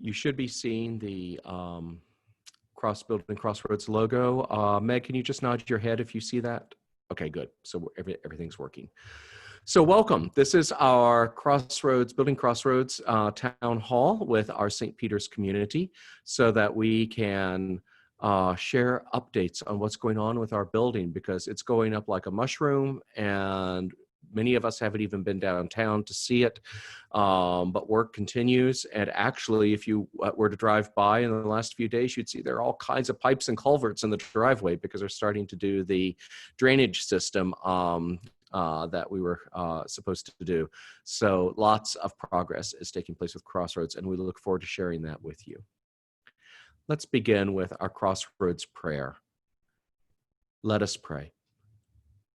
You should be seeing the Building Crossroads logo. Meg, can you just nod your head if you see that? Okay, good. So everything's working. So welcome. This is our Building Crossroads town hall with our St. Peter's community so that we can share updates on what's going on with our building, because it's going up like a mushroom and many of us haven't even been downtown to see it, but work continues. And actually, if you were to drive by in the last few days, you'd see there are all kinds of pipes and culverts in the driveway because they're starting to do the drainage system that we were supposed to do. So lots of progress is taking place with Crossroads, and we look forward to sharing that with you. Let's begin with our Crossroads prayer. Let us pray.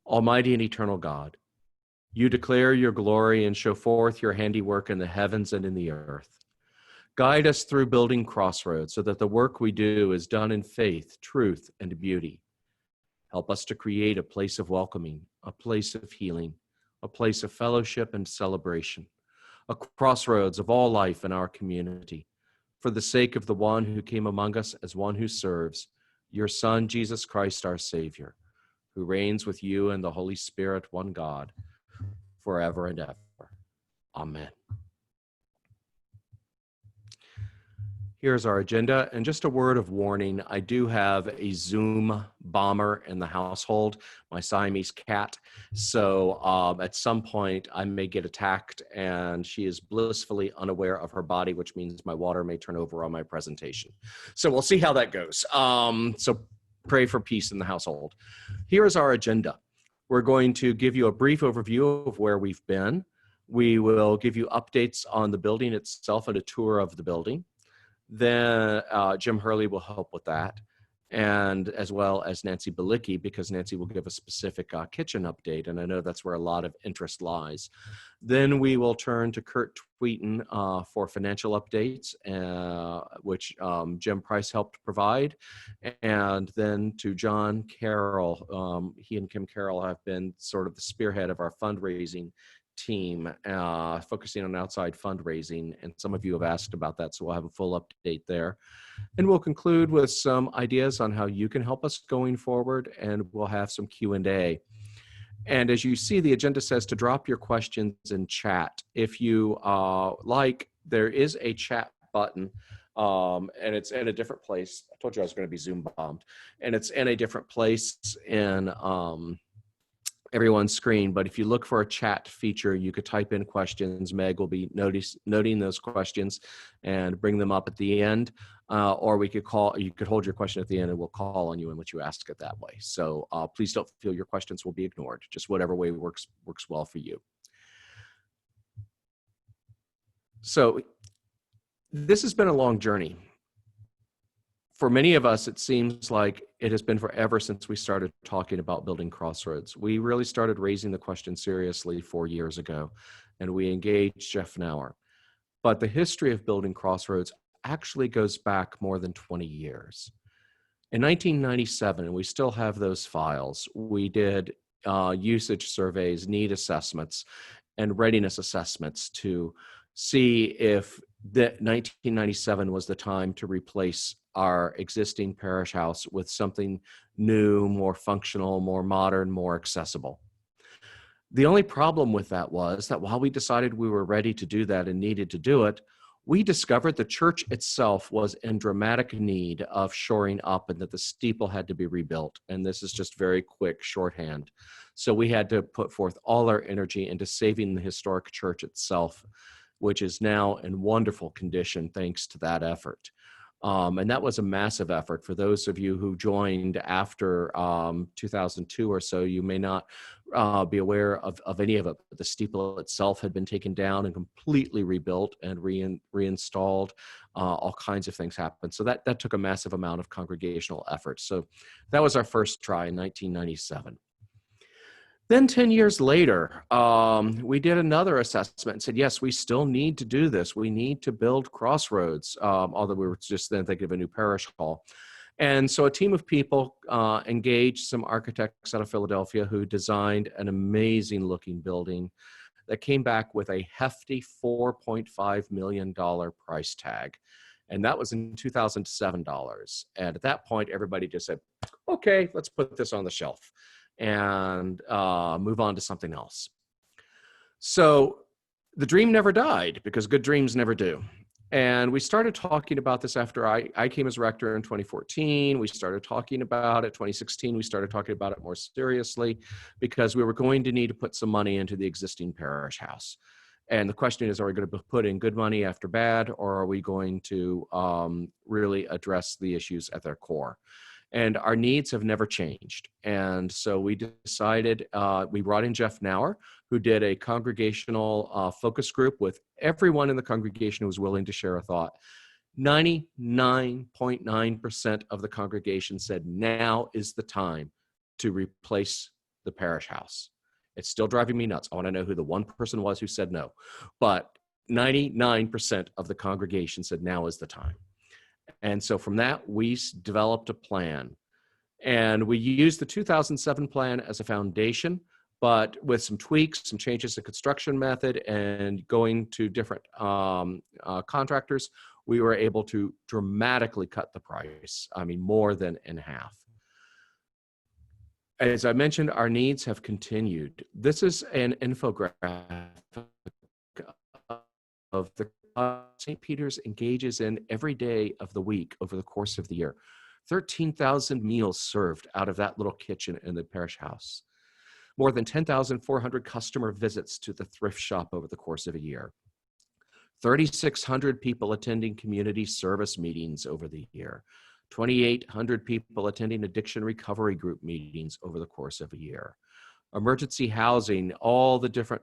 Almighty and eternal God, you declare your glory and show forth your handiwork in the heavens and in the earth. Guide us through Building Crossroads so that the work we do is done in faith, truth, and beauty. Help us to create a place of welcoming, a place of healing, a place of fellowship and celebration, a crossroads of all life in our community. For the sake of the one who came among us as one who serves, your Son, Jesus Christ, our Savior, who reigns with you and the Holy Spirit, one God, forever and ever. Amen. Here's our agenda, and just a word of warning, I do have a Zoom bomber in the household, my Siamese cat, so at some point I may get attacked, and she is blissfully unaware of her body, which means my water may turn over on my presentation. So we'll see how that goes. So pray for peace in the household. Here is our agenda. We're going to give you a brief overview of where we've been. We will give you updates on the building itself and a tour of the building. Then Jim Hurley will help with that, and as well as Nancy Balicki, because Nancy will give a specific kitchen update, and I know that's where a lot of interest lies. Then we will turn to Kurt Tweeten for financial updates, which Jim Price helped provide, and then to John Carroll. He and Kim Carroll have been sort of the spearhead of our fundraising team, focusing on outside fundraising, and some of you have asked about that, so we'll have a full update there. And we'll conclude with some ideas on how you can help us going forward, and we'll have some Q&A. And as you see, the agenda says to drop your questions in chat. If you like, there is a chat button, and it's in a different place. I told you I was going to be Zoom bombed, and it's in a different place in everyone's screen, but if you look for a chat feature, you could type in questions. Meg will be noting those questions and bring them up at the end, or you could hold your question at the end and we'll call on you and let you ask it that way. So please don't feel your questions will be ignored, just whatever way works well for you. So this has been a long journey. For many of us, it seems like it has been forever since we started talking about Building Crossroads. We really started raising the question seriously 4 years ago, and we engaged Jeff Nauer. But the history of Building Crossroads actually goes back more than 20 years. In 1997, and we still have those files, we did usage surveys, need assessments, and readiness assessments to see if 1997 was the time to replace our existing parish house with something new, more functional, more modern, more accessible. The only problem with that was that while we decided we were ready to do that and needed to do it, we discovered the church itself was in dramatic need of shoring up and that the steeple had to be rebuilt. And this is just very quick shorthand. So we had to put forth all our energy into saving the historic church itself, which is now in wonderful condition thanks to that effort. And that was a massive effort. For those of you who joined after 2002 or so, you may not be aware of any of it. But the steeple itself had been taken down and completely rebuilt and reinstalled. All kinds of things happened. So that took a massive amount of congregational effort. So that was our first try in 1997. Then 10 years later, we did another assessment and said, yes, we still need to do this. We need to build Crossroads, although we were just then thinking of a new parish hall. And so a team of people engaged some architects out of Philadelphia who designed an amazing looking building that came back with a hefty $4.5 million price tag. And that was in 2007 dollars. And at that point, everybody just said, okay, let's put this on the shelf and move on to something else. So the dream never died, because good dreams never do. And we started talking about this after I came as rector in 2014. We started talking about it. 2016, we started talking about it more seriously, because we were going to need to put some money into the existing parish house. And the question is, are we going to put in good money after bad, or are we going to really address the issues at their core? And our needs have never changed. And so we decided, we brought in Jeff Nauer, who did a congregational focus group with everyone in the congregation who was willing to share a thought. 99.9% of the congregation said now is the time to replace the parish house. It's still driving me nuts. I want to know who the one person was who said no. But 99% of the congregation said now is the time. And so from that, we developed a plan. And we used the 2007 plan as a foundation, but with some tweaks, some changes in construction method, and going to different contractors, we were able to dramatically cut the price. I mean, more than in half. As I mentioned, our needs have continued. This is an infographic of the St. Peter's engages in every day of the week over the course of the year. 13,000 meals served out of that little kitchen in the parish house. More than 10,400 customer visits to the thrift shop over the course of a year. 3,600 people attending community service meetings over the year. 2,800 people attending addiction recovery group meetings over the course of a year. Emergency housing, all the different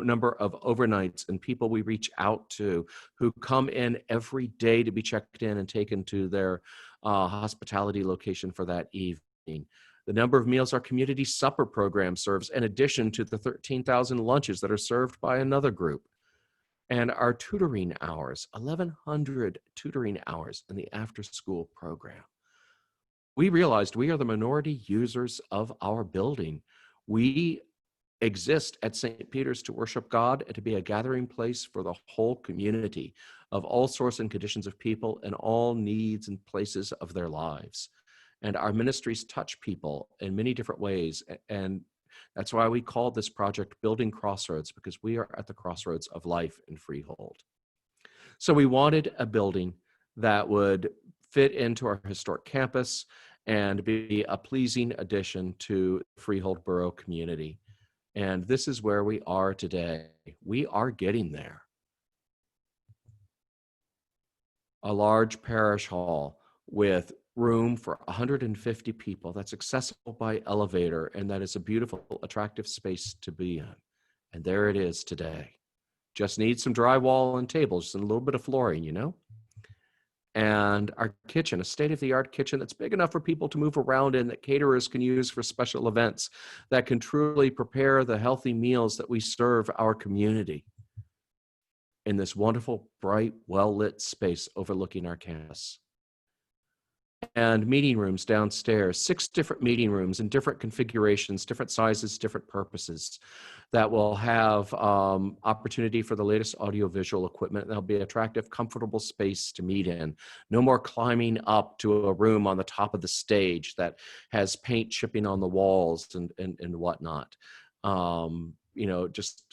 number of overnights and people we reach out to who come in every day to be checked in and taken to their hospitality location for that evening. The number of meals our community supper program serves, in addition to the 13,000 lunches that are served by another group. And our tutoring hours, 1,100 tutoring hours in the after-school program. We realized we are the minority users of our building. We exist at St. Peter's to worship God and to be a gathering place for the whole community of all sorts and conditions of people and all needs and places of their lives. And our ministries touch people in many different ways. And that's why we call this project Building Crossroads, because we are at the crossroads of life in Freehold. So we wanted a building that would fit into our historic campus and be a pleasing addition to the Freehold Borough community. And this is where we are today. We are getting there. A large parish hall with room for 150 people that's accessible by elevator, and that is a beautiful, attractive space to be in. And there it is today. Just needs some drywall and tables and a little bit of flooring, you know? And our kitchen, a state-of-the-art kitchen that's big enough for people to move around in, that caterers can use for special events, that can truly prepare the healthy meals that we serve our community in this wonderful, bright, well-lit space overlooking our campus. And meeting rooms downstairs, 6 different meeting rooms in different configurations, different sizes, different purposes, that will have opportunity for the latest audiovisual equipment. There'll be attractive, comfortable space to meet in. No more climbing up to a room on the top of the stage that has paint chipping on the walls and whatnot. You know, just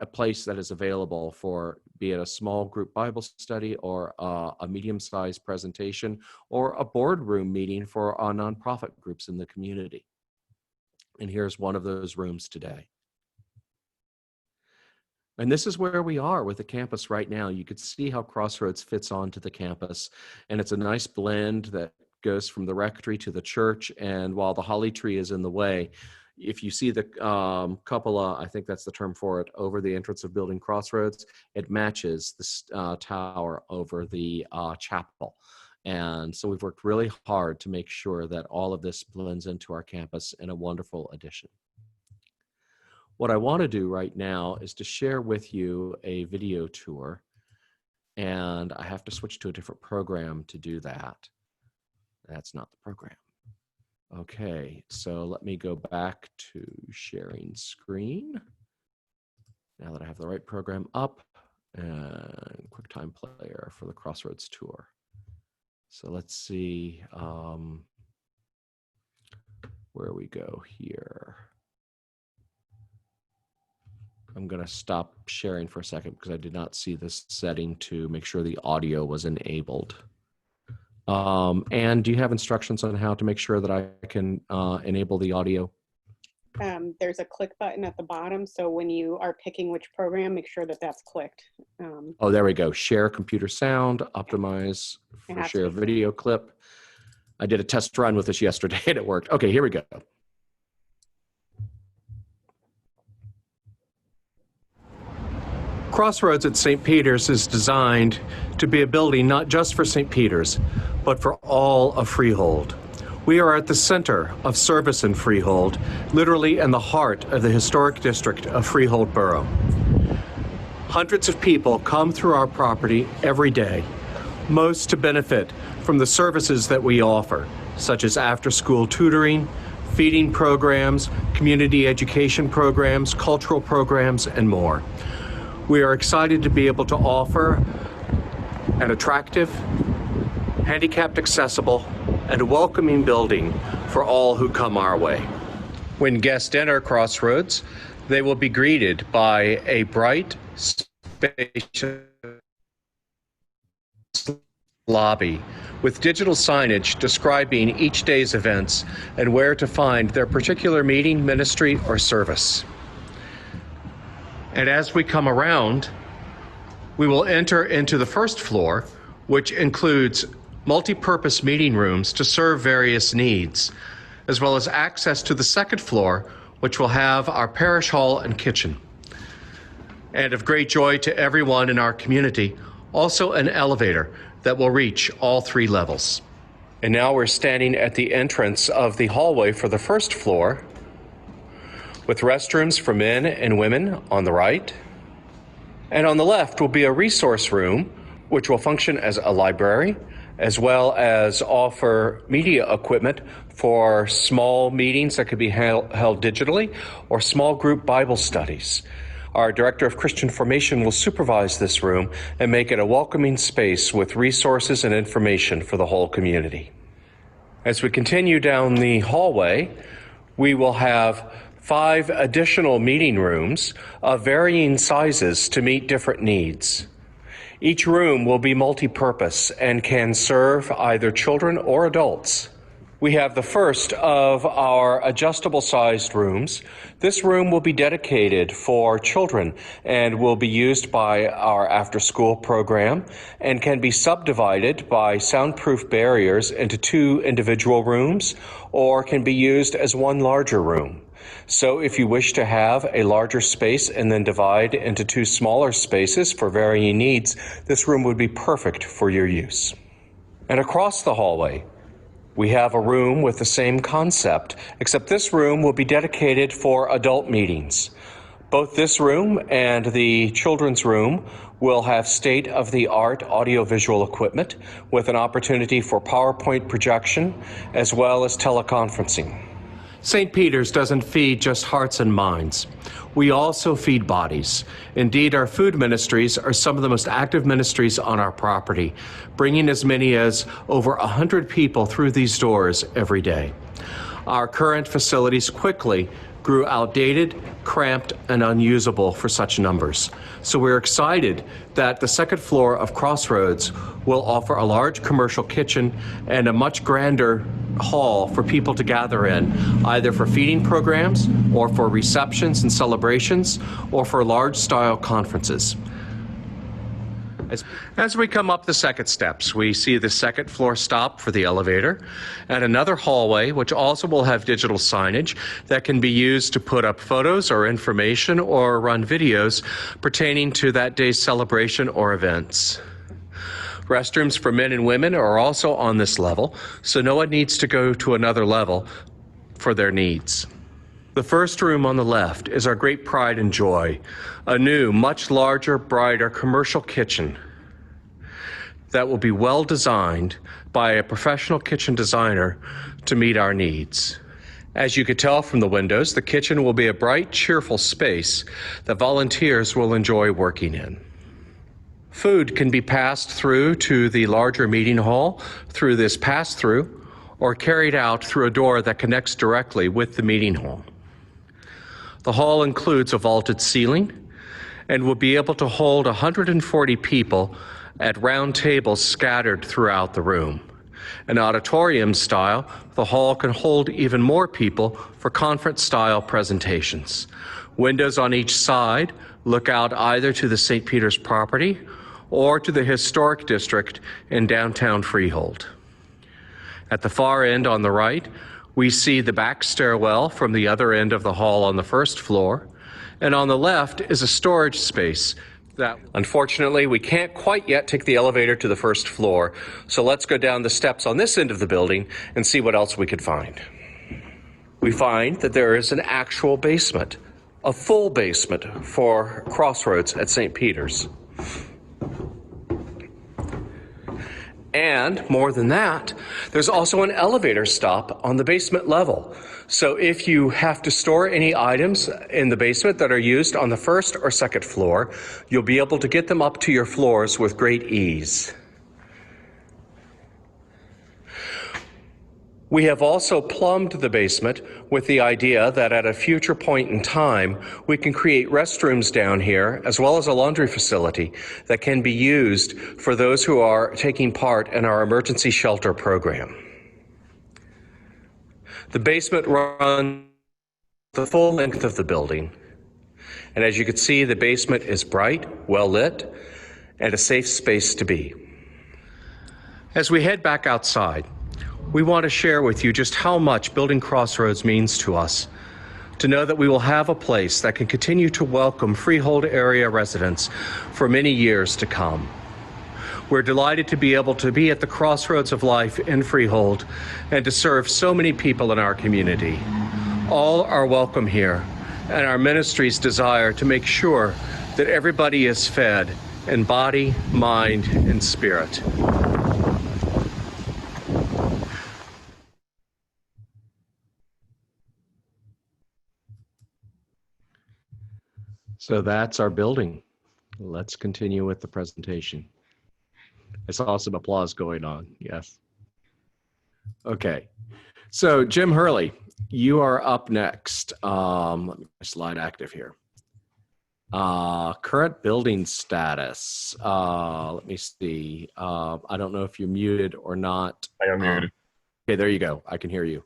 a place that is available for, be it a small group Bible study or a medium-sized presentation or a boardroom meeting for our nonprofit groups in the community. And here's one of those rooms today. And this is where we are with the campus right now. You could see how Crossroads fits onto the campus, and it's a nice blend that goes from the rectory to the church. And while the holly tree is in the way, if you see the cupola, I think that's the term for it, over the entrance of Building Crossroads, it matches the tower over the chapel. And so we've worked really hard to make sure that all of this blends into our campus in a wonderful addition. What I want to do right now is to share with you a video tour, and I have to switch to a different program to do that. That's not the program. Okay, so let me go back to sharing screen. Now that I have the right program up, and QuickTime Player for the Crossroads tour. So let's see where we go here. I'm going to stop sharing for a second because I did not see this setting to make sure the audio was enabled. And do you have instructions on how to make sure that I can enable the audio? There's a click button at the bottom, so when you are picking which program, make sure that that's clicked. Oh, there we go. Share computer sound, optimize for share video clip. I did a test run with this yesterday and it worked. Okay, here we go. Crossroads at St. Peter's is designed to be a building not just for St. Peter's, but for all of Freehold. We are at the center of service in Freehold, literally in the heart of the historic district of Freehold Borough. Hundreds of people come through our property every day, most to benefit from the services that we offer, such as after-school tutoring, feeding programs, community education programs, cultural programs, and more. We are excited to be able to offer an attractive, handicapped accessible, and welcoming building for all who come our way. When guests enter Crossroads, they will be greeted by a bright, spacious lobby with digital signage describing each day's events and where to find their particular meeting, ministry, or service. And as we come around, we will enter into the first floor, which includes multi-purpose meeting rooms to serve various needs, as well as access to the second floor, which will have our parish hall and kitchen. And of great joy to everyone in our community, also an elevator that will reach all 3 levels. And now we're standing at the entrance of the hallway for the first floor, with restrooms for men and women on the right. And on the left will be a resource room, which will function as a library, as well as offer media equipment for small meetings that could be held digitally or small group Bible studies. Our Director of Christian Formation will supervise this room and make it a welcoming space with resources and information for the whole community. As we continue down the hallway, we will have 5 additional meeting rooms of varying sizes to meet different needs. Each room will be multi-purpose and can serve either children or adults. We have the first of our adjustable-sized rooms. This room will be dedicated for children and will be used by our after-school program and can be subdivided by soundproof barriers into 2 individual rooms or can be used as one larger room. So if you wish to have a larger space and then divide into 2 smaller spaces for varying needs, this room would be perfect for your use. And across the hallway, we have a room with the same concept, except this room will be dedicated for adult meetings. Both this room and the children's room will have state-of-the-art audiovisual equipment with an opportunity for PowerPoint projection as well as teleconferencing. St. Peter's doesn't feed just hearts and minds. We also feed bodies. Indeed, our food ministries are some of the most active ministries on our property, bringing as many as over 100 people through these doors every day. Our current facilities quickly grew outdated, cramped, and unusable for such numbers. So we're excited that the second floor of Crossroads will offer a large commercial kitchen and a much grander hall for people to gather in, either for feeding programs or for receptions and celebrations or for large-style conferences. As we come up the second steps, we see the second floor stop for the elevator and another hallway, which also will have digital signage that can be used to put up photos or information or run videos pertaining to that day's celebration or events. Restrooms for men and women are also on this level, so no one needs to go to another level for their needs. The first room on the left is our great pride and joy, a new, much larger, brighter commercial kitchen that will be well designed by a professional kitchen designer to meet our needs. As you could tell from the windows, the kitchen will be a bright, cheerful space that volunteers will enjoy working in. Food can be passed through to the larger meeting hall through this pass-through or carried out through a door that connects directly with the meeting hall. The hall includes a vaulted ceiling and will be able to hold 140 people at round tables scattered throughout the room. An auditorium style, the hall can hold even more people for conference-style presentations. Windows on each side look out either to the St. Peter's property or to the historic district in downtown Freehold. At the far end on the right, we see the back stairwell from the other end of the hall on the first floor, and on the left is a storage space that, unfortunately, we can't quite yet take the elevator to the first floor, so let's go down the steps on this end of the building and see what else we could find. We find that there is an actual basement, a full basement for Crossroads at St. Peter's. And more than that, there's also an elevator stop on the basement level. So if you have to store any items in the basement that are used on the first or second floor, you'll be able to get them up to your floors with great ease. We have also plumbed the basement with the idea that at a future point in time, we can create restrooms down here, as well as a laundry facility that can be used for those who are taking part in our emergency shelter program. The basement runs the full length of the building. And as you can see, the basement is bright, well lit, and a safe space to be. As we head back outside, we want to share with you just how much Building Crossroads means to us, to know that we will have a place that can continue to welcome Freehold area residents for many years to come. We're delighted to be able to be at the crossroads of life in Freehold and to serve so many people in our community. All are welcome here, and our ministry's desire to make sure that everybody is fed in body, mind, and spirit. So that's our building. Let's continue with the presentation. I saw some applause going on, yes. Okay, so Jim Hurley, you are up next. Let me slide active here. Current building status. Let me see. I don't know if you're muted or not. I am muted. Okay, there you go. I can hear you.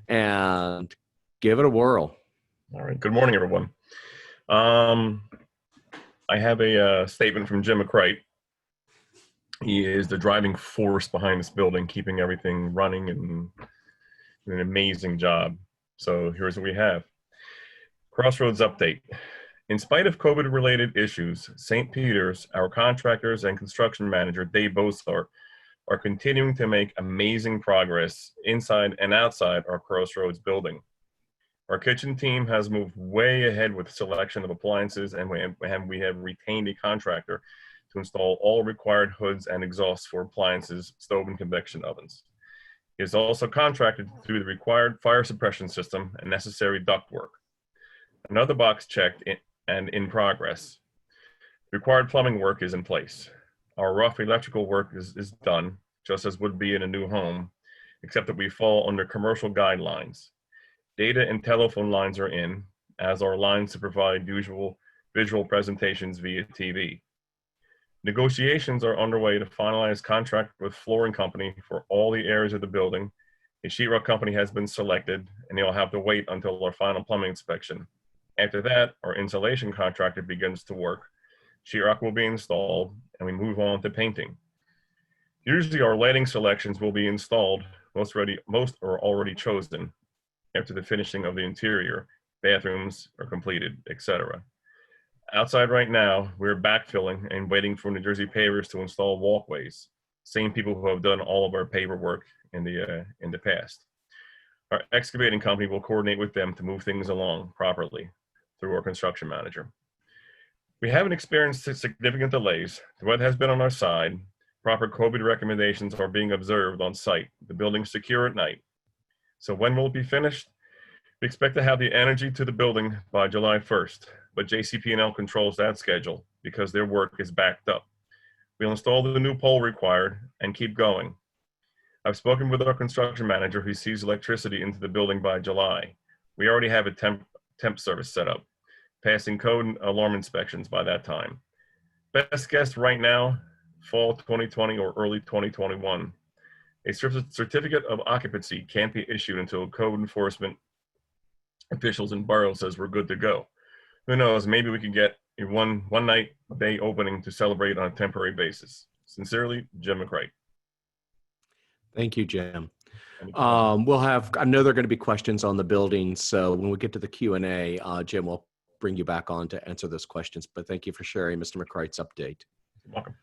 And give it a whirl. All right. Good morning, everyone. I have a statement from Jim McCrite. He is the driving force behind this building, keeping everything running and doing an amazing job. So here's what we have. Crossroads update. In spite of COVID-related issues, St. Peter's, our contractors and construction manager, Dave Bosart, are continuing to make amazing progress inside and outside our Crossroads building. Our kitchen team has moved way ahead with selection of appliances, and we have retained a contractor to install all required hoods and exhausts for appliances, stove, and convection ovens. He is also contracted to do the required fire suppression system and necessary ductwork. Another box checked and in progress. Required plumbing work is in place. Our rough electrical work is done, just as would be in a new home, except that we fall under commercial guidelines. Data and telephone lines are in, as are lines to provide usual visual presentations via TV. Negotiations are underway to finalize contract with flooring company for all the areas of the building. A sheetrock company has been selected, and they'll have to wait until our final plumbing inspection. After that, our insulation contractor begins to work. Sheetrock will be installed, and we move on to painting. Usually our lighting selections will be installed, most are already chosen after the finishing of the interior, bathrooms are completed, etc. Outside right now, we're backfilling and waiting for New Jersey pavers to install walkways. Same people who have done all of our paver work in the past. Our excavating company will coordinate with them to move things along properly through our construction manager. We haven't experienced significant delays. The weather has been on our side. Proper COVID recommendations are being observed on site. The building's secure at night. So when will it be finished? We expect to have the energy to the building by July 1st. but JCP&L controls that schedule because their work is backed up. We'll install the new pole required and keep going. I've spoken with our construction manager who sees electricity into the building by July. We already have a temp service set up, passing code and alarm inspections by that time. Best guess right now, fall 2020 or early 2021. A certificate of occupancy can't be issued until code enforcement officials in borough says we're good to go. Who knows, maybe we can get a one night day opening to celebrate on a temporary basis. Sincerely, Jim McCray. Thank you, Jim. We'll have, I know there are going to be questions on the building, so when we get to the Q&A, Jim will bring you back on to answer those questions, but thank you for sharing Mr. McCright's update. You're welcome.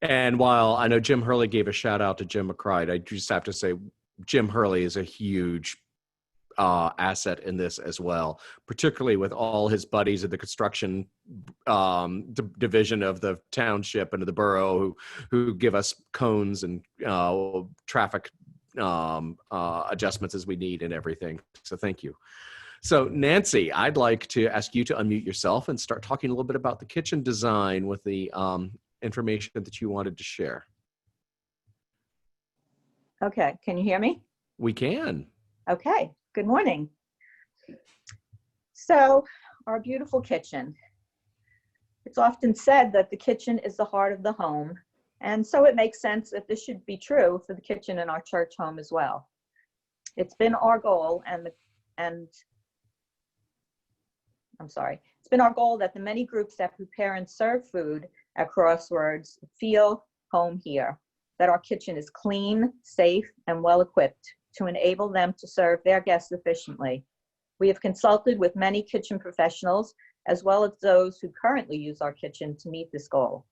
And while I know Jim Hurley gave a shout out to Jim McCright, I just have to say Jim Hurley is a huge asset in this as well, particularly with all his buddies at the construction division of the township and of the borough who give us cones and traffic adjustments as we need and everything. So thank you. So Nancy, I'd like to ask you to unmute yourself and start talking a little bit about the kitchen design with the information that you wanted to share. Okay, can you hear me? We can. Okay, good morning. So our beautiful kitchen. It's often said that the kitchen is the heart of the home, and so it makes sense that this should be true for the kitchen in our church home as well. It's been our goal it's been our goal that the many groups that prepare and serve food at Crossroads feel home here, that our kitchen is clean, safe, and well-equipped to enable them to serve their guests efficiently. We have consulted with many kitchen professionals, as well as those who currently use our kitchen to meet this goal.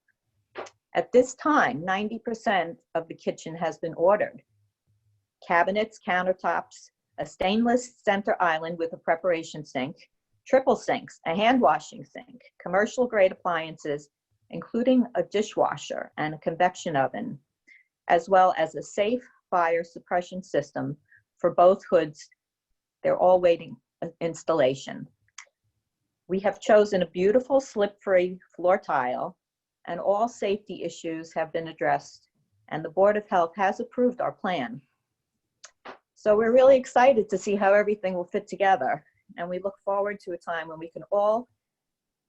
At this time, 90% of the kitchen has been ordered. Cabinets, countertops, a stainless center island with a preparation sink, triple sinks, a hand washing sink, commercial grade appliances, including a dishwasher and a convection oven, as well as a safe fire suppression system for both hoods. They're all waiting installation. We have chosen a beautiful slip-free floor tile, and all safety issues have been addressed, and the Board of Health has approved our plan. So we're really excited to see how everything will fit together, and we look forward to a time when we can all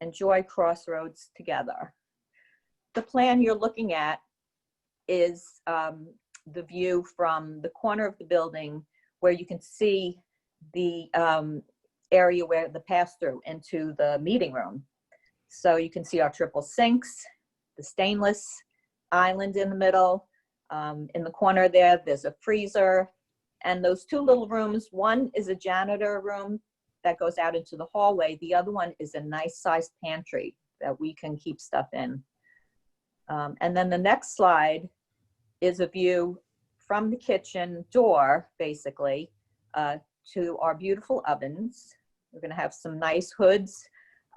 enjoy Crossroads together. The plan you're looking at is the view from the corner of the building where you can see the area where the pass-through into the meeting room. So you can see our triple sinks, the stainless island in the middle. In the corner there's a freezer, and those two little rooms, one is a janitor room that goes out into the hallway. The other one is a nice sized pantry that we can keep stuff in. And then the next slide is a view from the kitchen door, basically, to our beautiful ovens. We're gonna have some nice hoods.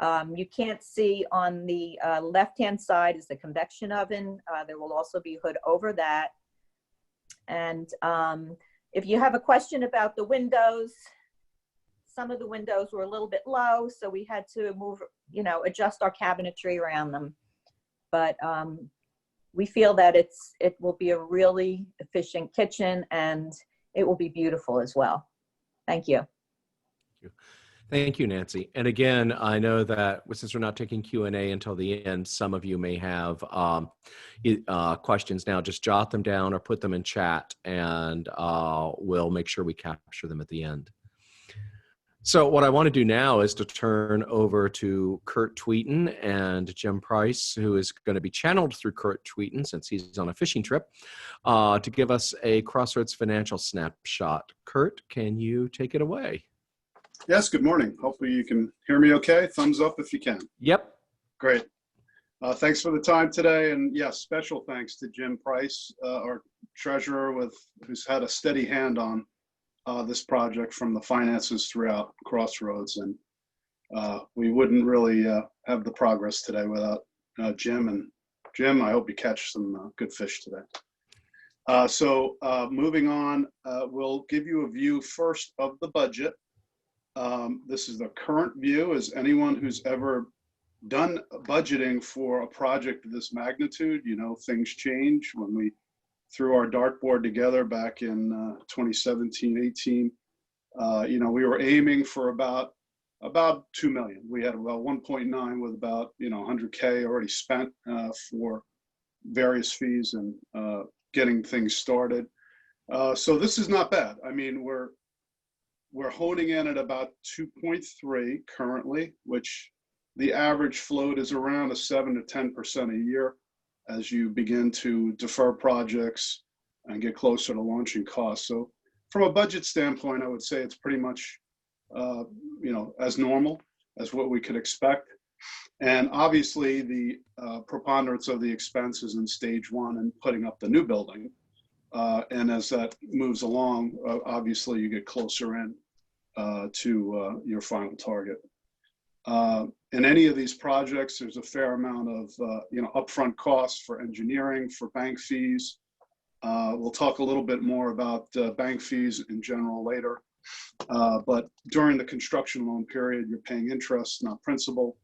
You can't see on the left-hand side is the convection oven. There will also be a hood over that. And if you have a question about the windows, some of the windows were a little bit low, so we had to move, adjust our cabinetry around them. But we feel that it will be a really efficient kitchen, and it will be beautiful as well. Thank you. Thank you, Nancy. And again, I know that since we're not taking Q&A until the end, some of you may have questions now. Just jot them down or put them in chat, and we'll make sure we capture them at the end. So what I want to do now is to turn over to Kurt Tweeten and Jim Price, who is going to be channeled through Kurt Tweeten since he's on a fishing trip, to give us a Crossroads financial snapshot. Kurt, can you take it away? Yes, good morning. Hopefully you can hear me okay. Thumbs up if you can. Yep. Great. Thanks for the time today. And yes, special thanks to Jim Price, our treasurer, who's had a steady hand on this project from the finances throughout Crossroads. And we wouldn't really have the progress today without Jim. And Jim, I hope you catch some good fish today. So moving on, we'll give you a view first of the budget. This is the current view. As anyone who's ever done budgeting for a project of this magnitude, you know, things change. When we threw our dartboard together back in 2017, 18, you know, we were aiming for about 2 million. We had about 1.9 with about, you know, 100K already spent for various fees and getting things started. So this is not bad. I mean, we're honing in at about 2.3 currently, which the average float is around a 7 to 10% a year as you begin to defer projects and get closer to launching costs. So from a budget standpoint, I would say it's pretty much, you know, as normal as what we could expect. And obviously the preponderance of the expenses in stage one and putting up the new building. And as that moves along, obviously you get closer in to your final target. In any of these projects, there's a fair amount of you know, upfront costs for engineering, for bank fees. We'll talk a little bit more about bank fees in general later. But during the construction loan period, you're paying interest, not principal.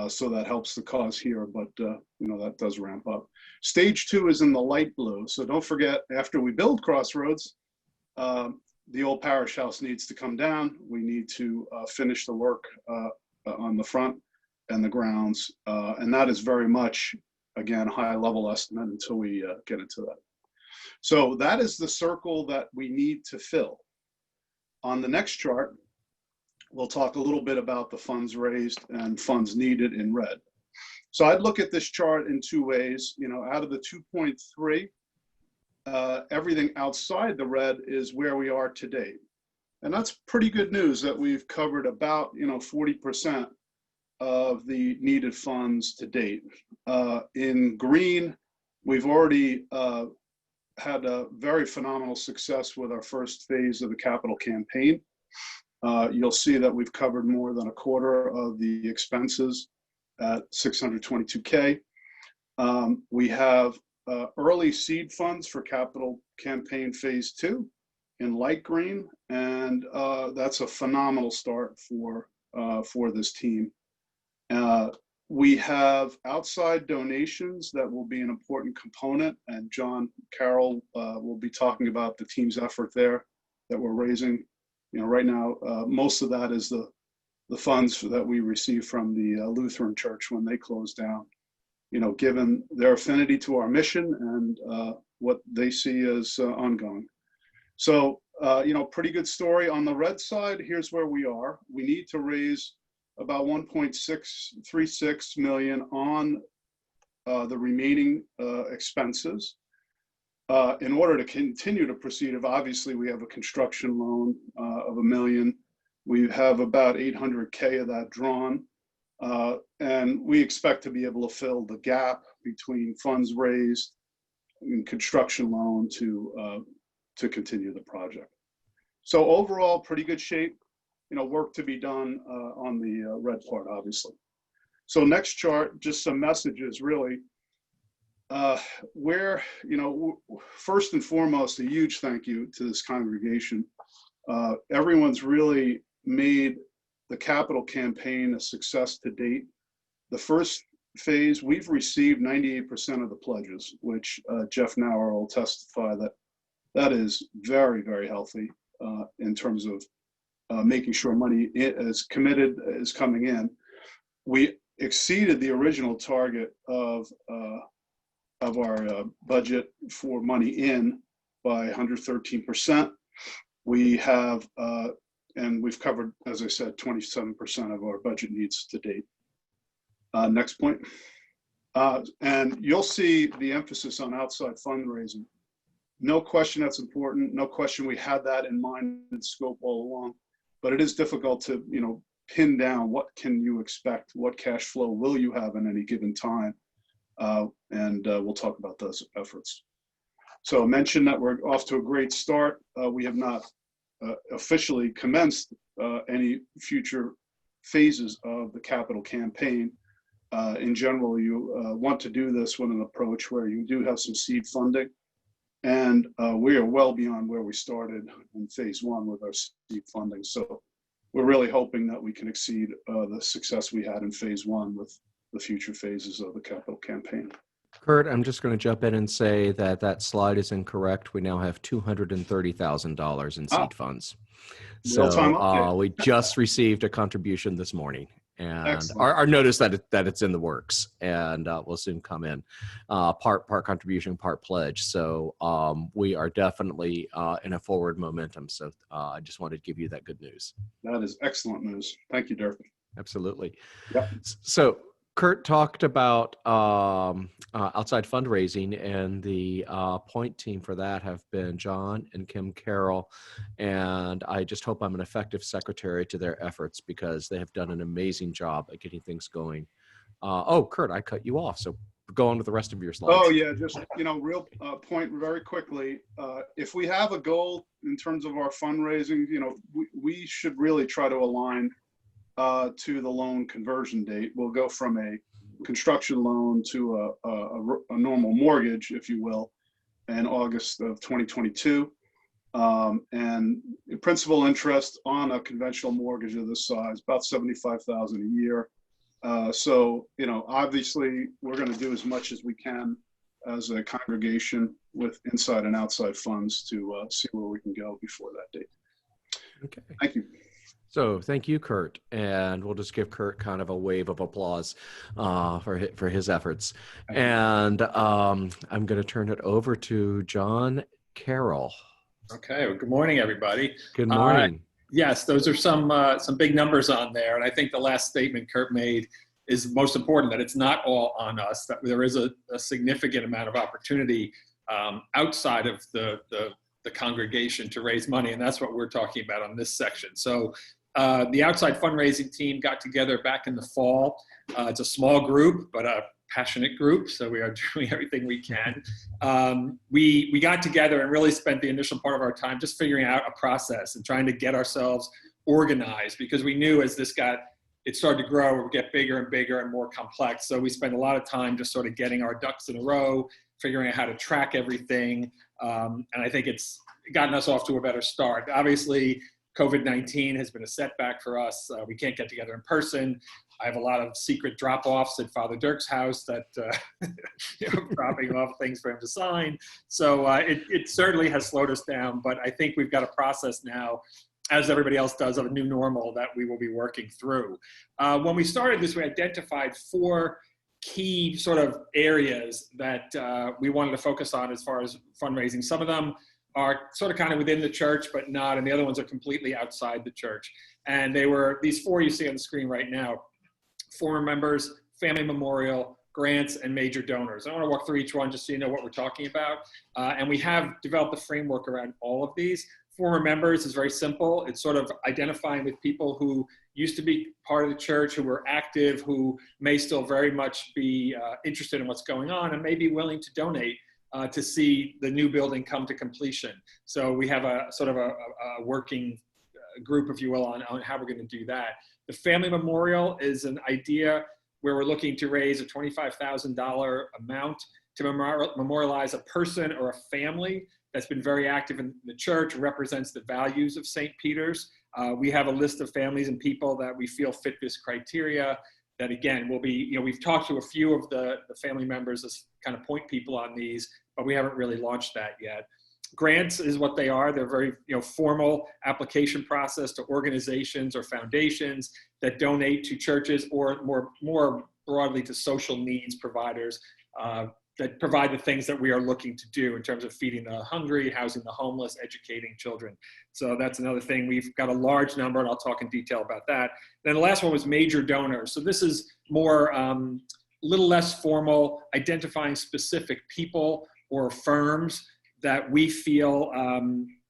So that helps the cause here, but you know, that does ramp up. Stage two is in the light blue. So don't forget, after we build Crossroads, the old parish house needs to come down. We need to finish the work on the front and the grounds. And that is very much, again, high level estimate until we get into that. So that is the circle that we need to fill. On the next chart, we'll talk a little bit about the funds raised and funds needed in red. So I'd look at this chart in two ways. You know, out of the 2.3, everything outside the red is where we are today. And that's pretty good news that we've covered about, you know, 40% of the needed funds to date. In green, we've already had a very phenomenal success with our first phase of the capital campaign. You'll see that we've covered more than a quarter of the expenses at 622K. We have early seed funds for capital campaign phase 2 in light green, and that's a phenomenal start for this team. We have outside donations that will be an important component, and John Carroll will be talking about the team's effort there that we're raising. You know, right now, most of that is the funds that we receive from the Lutheran Church when they close down, you know, given their affinity to our mission and what they see as ongoing. So, you know, pretty good story. On the red side, here's where we are. We need to raise about 1.636 million on the remaining expenses. In order to continue to proceed, obviously we have a construction loan of $1 million. We have about 800K of that drawn. And we expect to be able to fill the gap between funds raised and construction loan to continue the project. So overall, pretty good shape. You know, work to be done on the red part, obviously. So next chart, just some messages really. Where, you know, first and foremost, a huge thank you to this congregation. Everyone's really made the capital campaign a success to date. The first phase, we've received 98% of the pledges, which Jeff Nauer will testify that is very, very healthy in terms of making sure money is committed, is coming in. We exceeded the original target of our budget for money in by 113%. We have, and we've covered, as I said, 27% of our budget needs to date. Next point. And you'll see the emphasis on outside fundraising. No question that's important. No question we had that in mind and scope all along. But it is difficult to, you know, pin down what can you expect, what cash flow will you have in any given time. And we'll talk about those efforts. So I mentioned that we're off to a great start. We have not officially commenced any future phases of the capital campaign. In general, you want to do this with an approach where you do have some seed funding. And we are well beyond where we started in phase 1 with our seed funding. So we're really hoping that we can exceed the success we had in phase one with the future phases of the capital campaign. Kurt, I'm just going to jump in and say that that slide is incorrect. We now have $230,000 in seed funds. Real-time update. We just received a contribution this morning, and Excellent. our notice that it's in the works, and will soon come in. Part contribution, part pledge. So we are definitely in a forward momentum. So I just wanted to give you that good news. That is excellent news. Thank you, Dirk. Absolutely. Yep. So Kurt talked about outside fundraising, and the point team for that have been John and Kim Carroll, and I just hope I'm an effective secretary to their efforts because they have done an amazing job at getting things going. Oh, Kurt, I cut you off, so go on with the rest of your slides. Oh yeah, just real point very quickly. If we have a goal in terms of our fundraising, we should really try to align to the loan conversion date. We'll go from a construction loan to a normal mortgage, if you will, in August of 2022. And principal interest on a conventional mortgage of this size, about $75,000 a year. So, obviously we're going to do as much as we can as a congregation with inside and outside funds to see where we can go before that date. Okay. Thank you. So thank you, Kurt, and we'll just give Kurt kind of a wave of applause for his efforts. And I'm going to turn it over to John Carroll. Okay. Well, good morning, everybody. Good morning. Yes, those are some big numbers on there, and I think the last statement Kurt made is most important, that it's not all on us, that there is a significant amount of opportunity outside of the congregation to raise money, and that's what we're talking about on this section. So the outside fundraising team got together back in the fall. It's a small group, but a passionate group, so we are doing everything we can. We got together and really spent the initial part of our time just figuring out a process and trying to get ourselves organized, because we knew as it started to grow, it would get bigger and bigger and more complex. So we spent a lot of time just sort of getting our ducks in a row, figuring out how to track everything. And I think it's gotten us off to a better start. Obviously, COVID-19 has been a setback for us. We can't get together in person. I have a lot of secret drop-offs at Father Dirk's house that dropping off things for him to sign. So it certainly has slowed us down, but I think we've got a process now, as everybody else does, of a new normal that we will be working through. When we started this, we identified 4 key sort of areas that we wanted to focus on as far as fundraising. Some of them are sort of kind of within the church, but not, and the other ones are completely outside the church. And they were these 4 you see on the screen right now: former members, family memorial, grants, and major donors. I want to walk through each one just so you know what we're talking about. And we have developed a framework around all of these. Former members is very simple. It's sort of identifying with people who used to be part of the church, who were active, who may still very much be interested in what's going on and may be willing to donate to see the new building come to completion. So we have a sort of a working group, if you will, on how we're going to do that. The family memorial is an idea where we're looking to raise a $25,000 amount to memorialize a person or a family that's been very active in the church, represents the values of St. Peter's. We have a list of families and people that we feel fit this criteria that, again, will be, we've talked to a few of the family members as kind of point people on these, but we haven't really launched that yet. Grants is what they are. They're very formal application process to organizations or foundations that donate to churches, or more broadly to social needs providers that provide the things that we are looking to do in terms of feeding the hungry, housing the homeless, educating children. So that's another thing. We've got a large number, and I'll talk in detail about that. Then the last one was major donors. So this is more, little less formal, identifying specific people or firms that we feel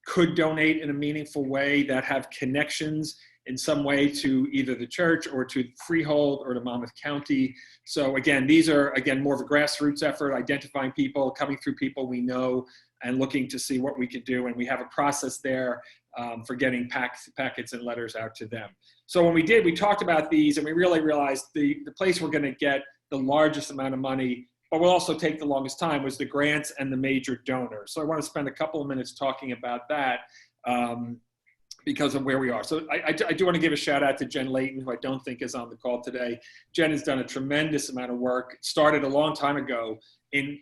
could donate in a meaningful way, that have connections in some way to either the church or to Freehold or to Monmouth County. So again, these are, more of a grassroots effort, identifying people, coming through people we know, and looking to see what we could do. And we have a process there for getting packets and letters out to them. So when we talked about these, and we really realized the place we're going to get the largest amount of money, but will also take the longest time, was the grants and the major donors. So I want to spend a couple of minutes talking about that. because of where we are. So I do want to give a shout out to Jen Layton, who I don't think is on the call today. Jen has done a tremendous amount of work. It started a long time ago in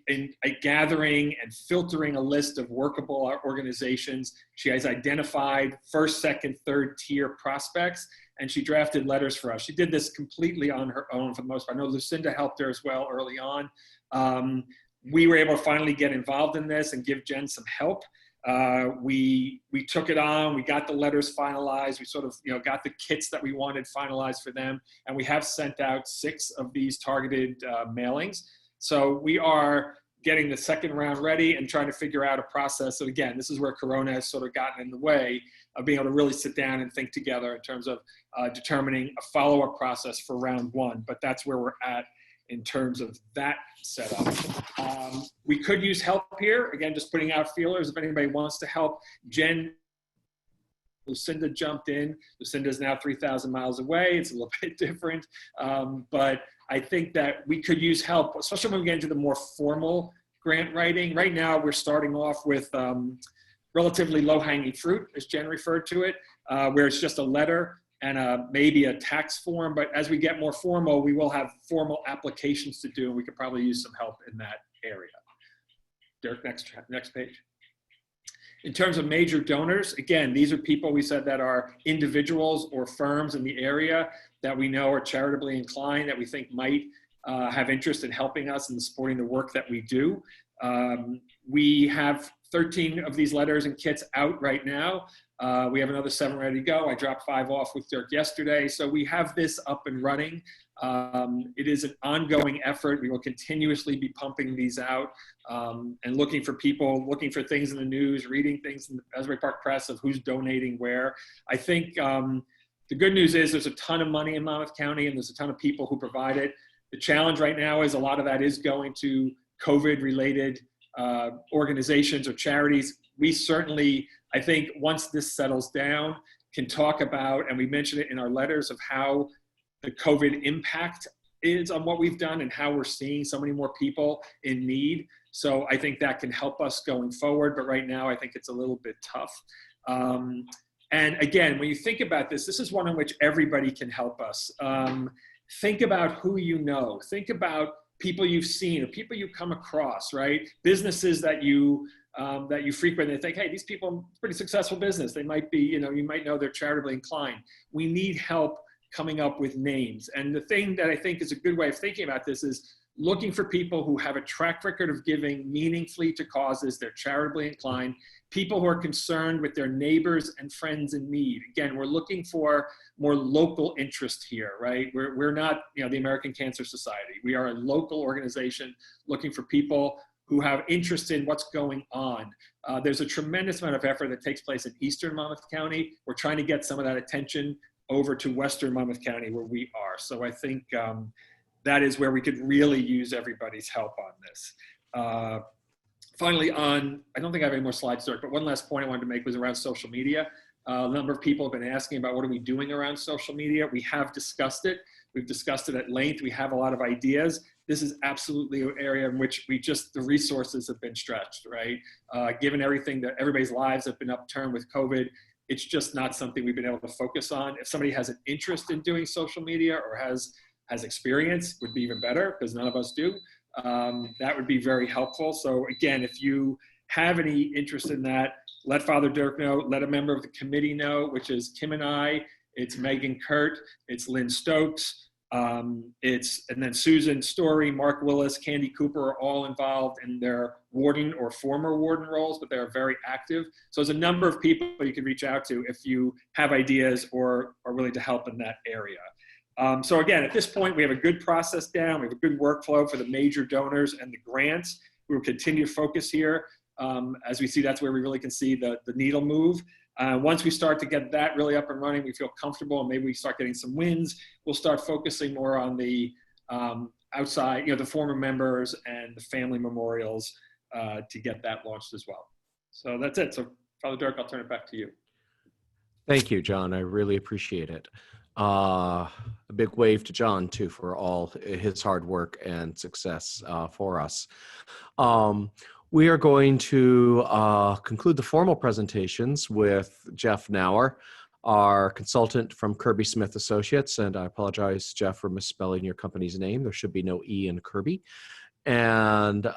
gathering and filtering a list of workable organizations. She has identified first, second, third tier prospects, and she drafted letters for us. She did this completely on her own for the most part. I know Lucinda helped her as well early on. We were able to finally get involved in this and give Jen some help. We took it on, we got the letters finalized, we sort of, got the kits that we wanted finalized for them, and we have sent out 6 of these targeted mailings. So we are getting the second round ready and trying to figure out a process. So again, this is where Corona has sort of gotten in the way of being able to really sit down and think together in terms of determining a follow-up process for round 1, but that's where we're at in terms of that setup. We could use help here. Again, just putting out feelers if anybody wants to help. Lucinda jumped in. Lucinda is now 3,000 miles away. It's a little bit different. But I think that we could use help, especially when we get into the more formal grant writing. Right now, we're starting off with relatively low-hanging fruit, as Jen referred to it, where it's just a letter and maybe a tax form. But as we get more formal, we will have formal applications to do, and we could probably use some help in that area. Dirk, next page. In terms of major donors, again, these are people we said that are individuals or firms in the area that we know are charitably inclined, that we think might have interest in helping us and supporting the work that we do. We have 13 of these letters and kits out right now. We have another 7 ready to go. I dropped 5 off with Dirk yesterday. So we have this up and running. It is an ongoing effort. We will continuously be pumping these out and looking for people, looking for things in the news, reading things in the Asbury Park Press of who's donating where. I think the good news is there's a ton of money in Monmouth County and there's a ton of people who provide it. The challenge right now is a lot of that is going to COVID-related organizations or charities. We certainly, I think once this settles down, can talk about, and we mentioned it in our letters, of how the COVID impact is on what we've done and how we're seeing so many more people in need. So I think that can help us going forward, but right now I think it's a little bit tough. And again, when you think about this, this is one in which everybody can help us. Think about who you know. Think about people you've seen or people you come across, right? Businesses that you frequent and think, hey, these people, pretty successful business. They might be, you might know they're charitably inclined. We need help coming up with names. And the thing that I think is a good way of thinking about this is looking for people who have a track record of giving meaningfully to causes, they're charitably inclined, people who are concerned with their neighbors and friends in need. Again, we're looking for more local interest here, right? We're not, the American Cancer Society. We are a local organization looking for people who have interest in what's going on. There's a tremendous amount of effort that takes place in Eastern Monmouth County. We're trying to get some of that attention over to Western Monmouth County where we are. So I think that is where we could really use everybody's help on this. Finally, I don't think I have any more slides, Dirk, but one last point I wanted to make was around social media. A number of people have been asking about what are we doing around social media. We have discussed it. We've discussed it at length. We have a lot of ideas. This is absolutely an area in which the resources have been stretched, right? Given everything that everybody's lives have been upturned with COVID, it's just not something we've been able to focus on. If somebody has an interest in doing social media or has experience, would be even better, because none of us do. That would be very helpful. So again, if you have any interest in that, let Father Dirk know, let a member of the committee know, which is Kim and I, it's Megan Kurt, it's Lynn Stokes, and then Susan Story, Mark Willis, Candy Cooper are all involved in their warden or former warden roles, but they're very active. So there's a number of people you can reach out to if you have ideas or are willing to help in that area. So again, at this point, we have a good process down. We have a good workflow for the major donors and the grants. We will continue to focus here. As we see, that's where we really can see the needle move. Once we start to get that really up and running, we feel comfortable and maybe we start getting some wins, we'll start focusing more on the outside, the former members and the family memorials to get that launched as well. So that's it. So Father Dirk, I'll turn it back to you. Thank you, John. I really appreciate it. A big wave to John, too, for all his hard work and success for us. We are going to conclude the formal presentations with Jeff Nauer, our consultant from Kirby Smith Associates. And I apologize, Jeff, for misspelling your company's name. There should be no E in Kirby. And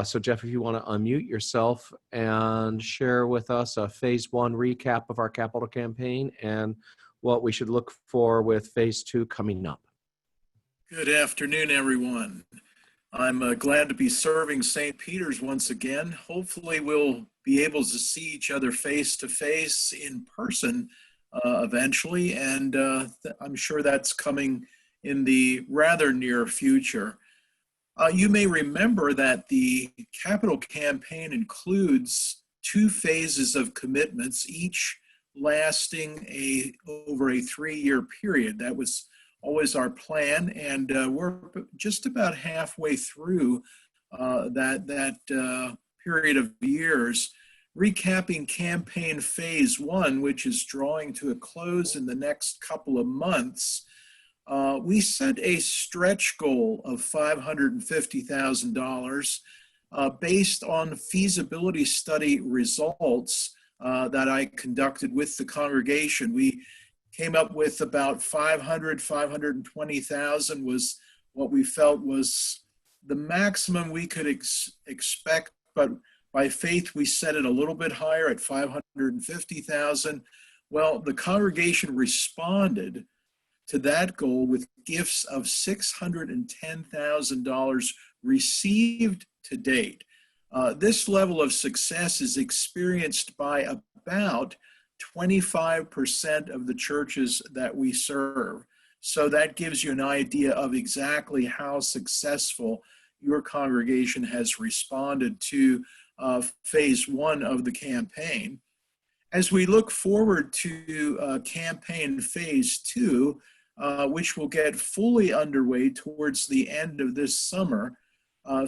so, Jeff, if you want to unmute yourself and share with us a phase one recap of our capital campaign and what we should look for with phase two coming up. Good afternoon, everyone. I'm glad to be serving St. Peter's once again. Hopefully we'll be able to see each other face to face in person eventually, and I'm sure that's coming in the rather near future. You may remember that the capital campaign includes 2 phases of commitments, each lasting over a 3-year period. That was always our plan, and we're just about halfway through that period of years. Recapping campaign phase 1, which is drawing to a close in the next couple of months, we set a stretch goal of $550,000 based on feasibility study results that I conducted with the congregation. We came up with about 520,000 was what we felt was the maximum we could expect, but by faith we set it a little bit higher at 550,000. Well, the congregation responded to that goal with gifts of $610,000 received to date. This level of success is experienced by about 25% of the churches that we serve. So that gives you an idea of exactly how successful your congregation has responded to phase 1 of the campaign. As we look forward to campaign phase 2, which will get fully underway towards the end of this summer,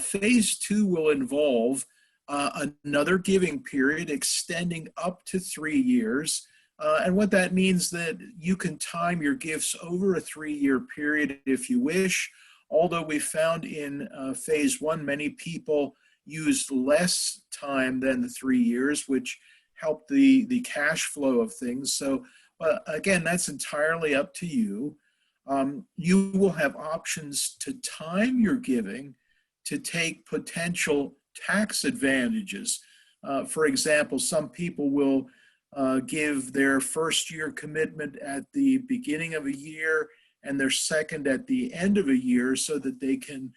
phase 2 will involve another giving period extending up to 3 years. And what that means that you can time your gifts over a 3-year period if you wish. Although we found in phase 1, many people used less time than the 3 years, which helped the cash flow of things. So again, that's entirely up to you. You will have options to time your giving to take potential tax advantages. For example, some people will give their first year commitment at the beginning of a year and their second at the end of a year so that they can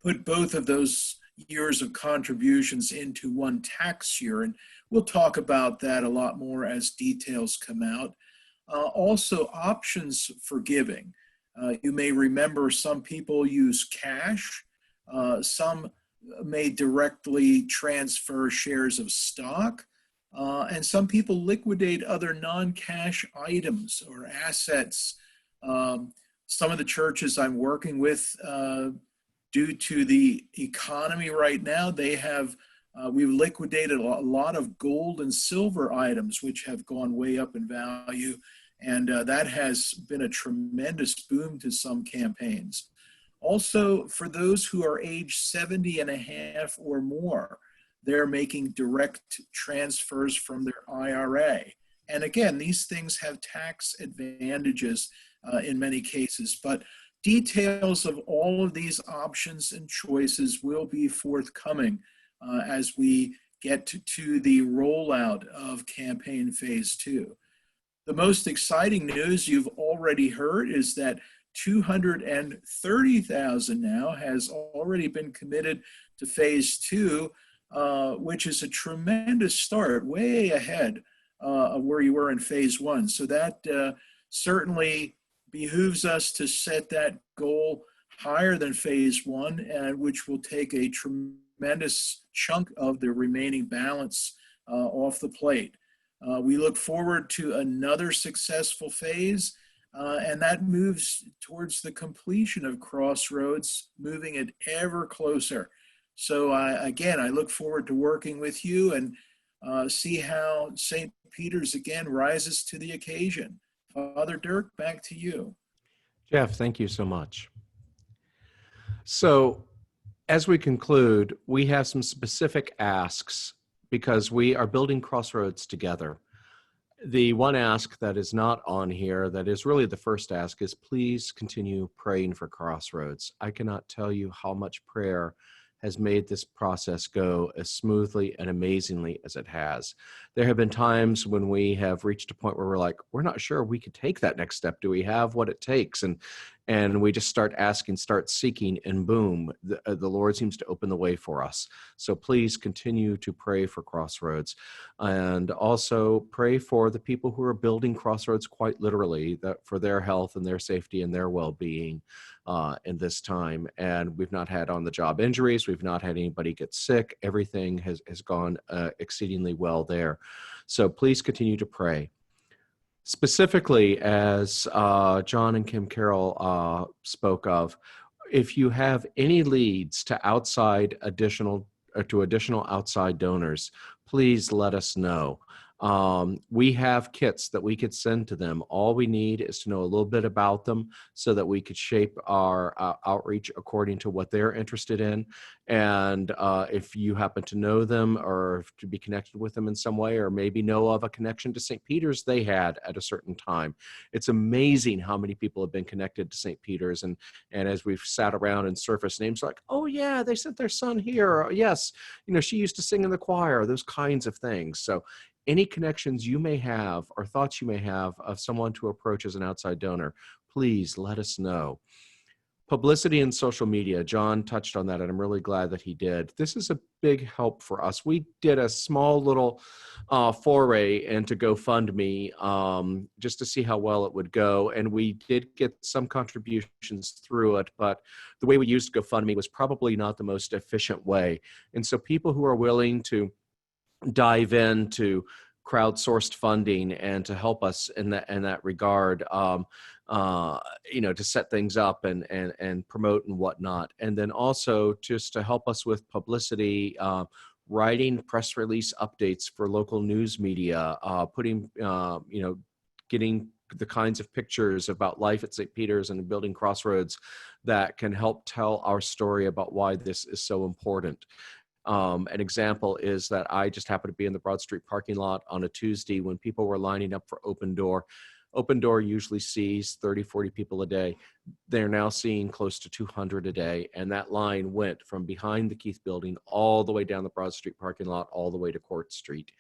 put both of those years of contributions into one tax year. And we'll talk about that a lot more as details come out. Also, options for giving. You may remember some people use cash. Some may directly transfer shares of stock. And some people liquidate other non-cash items or assets. Some of the churches I'm working with, due to the economy right now, they have we've liquidated a lot of gold and silver items, which have gone way up in value. And that has been a tremendous boom to some campaigns. Also, for those who are age 70 and a half or more, they're making direct transfers from their IRA. And again, these things have tax advantages in many cases, but details of all of these options and choices will be forthcoming as we get to the rollout of campaign phase 2. The most exciting news you've already heard is that 230,000 now has already been committed to phase 2, which is a tremendous start, way ahead of where you were in phase 1. So that certainly behooves us to set that goal higher than phase 1, which will take a tremendous chunk of the remaining balance off the plate. We look forward to another successful phase, and that moves towards the completion of Crossroads, moving it ever closer. So again, I look forward to working with you and see how St. Peter's again rises to the occasion. Father Dirk, back to you. Jeff, thank you so much. So As we conclude, we have some specific asks because we are building Crossroads together. The one ask that is not on here, that is really the first ask, is please continue praying for Crossroads. I cannot tell you how much prayer has made this process go as smoothly and amazingly as it has. There have been times when we have reached a point where we're like, we're not sure we could take that next step. Do we have what it takes? And we just start asking, start seeking, and boom, the Lord seems to open the way for us. So please continue to pray for Crossroads, and also pray for the people who are building Crossroads quite literally, that for their health and their safety and their well-being in this time. And we've not had on-the-job injuries. We've not had anybody get sick. Everything has gone exceedingly well there. So please continue to pray. Specifically, as John and Kim Carroll spoke of, if you have any leads to additional outside donors, please let us know. We have kits that we could send to them. All we need is to know a little bit about them so that we could shape our outreach according to what they're interested in. And if you happen to know them or to be connected with them in some way, or maybe know of a connection to St. Peter's they had at a certain time. It's amazing how many people have been connected to St. Peter's. And as we've sat around and surfaced names like, oh yeah, they sent their son here. Or, yes, she used to sing in the choir, those kinds of things. So any connections you may have or thoughts you may have of someone to approach as an outside donor, please let us know. Publicity and social media, John touched on that, and I'm really glad that he did. This is a big help for us. We did a small little foray into GoFundMe just to see how well it would go, and we did get some contributions through it, but the way we used GoFundMe was probably not the most efficient way. And so people who are willing to dive into crowdsourced funding and to help us in that regard, to set things up and promote and whatnot. And then also just to help us with publicity, writing press release updates for local news media, getting the kinds of pictures about life at St. Peter's and Building Crossroads that can help tell our story about why this is so important. An example is that I just happened to be in the Broad Street parking lot on a Tuesday when people were lining up for Open Door. Open Door usually sees 30, 40 people a day. They're now seeing close to 200 a day. And that line went from behind the Keith building all the way down the Broad Street parking lot, all the way to Court Street.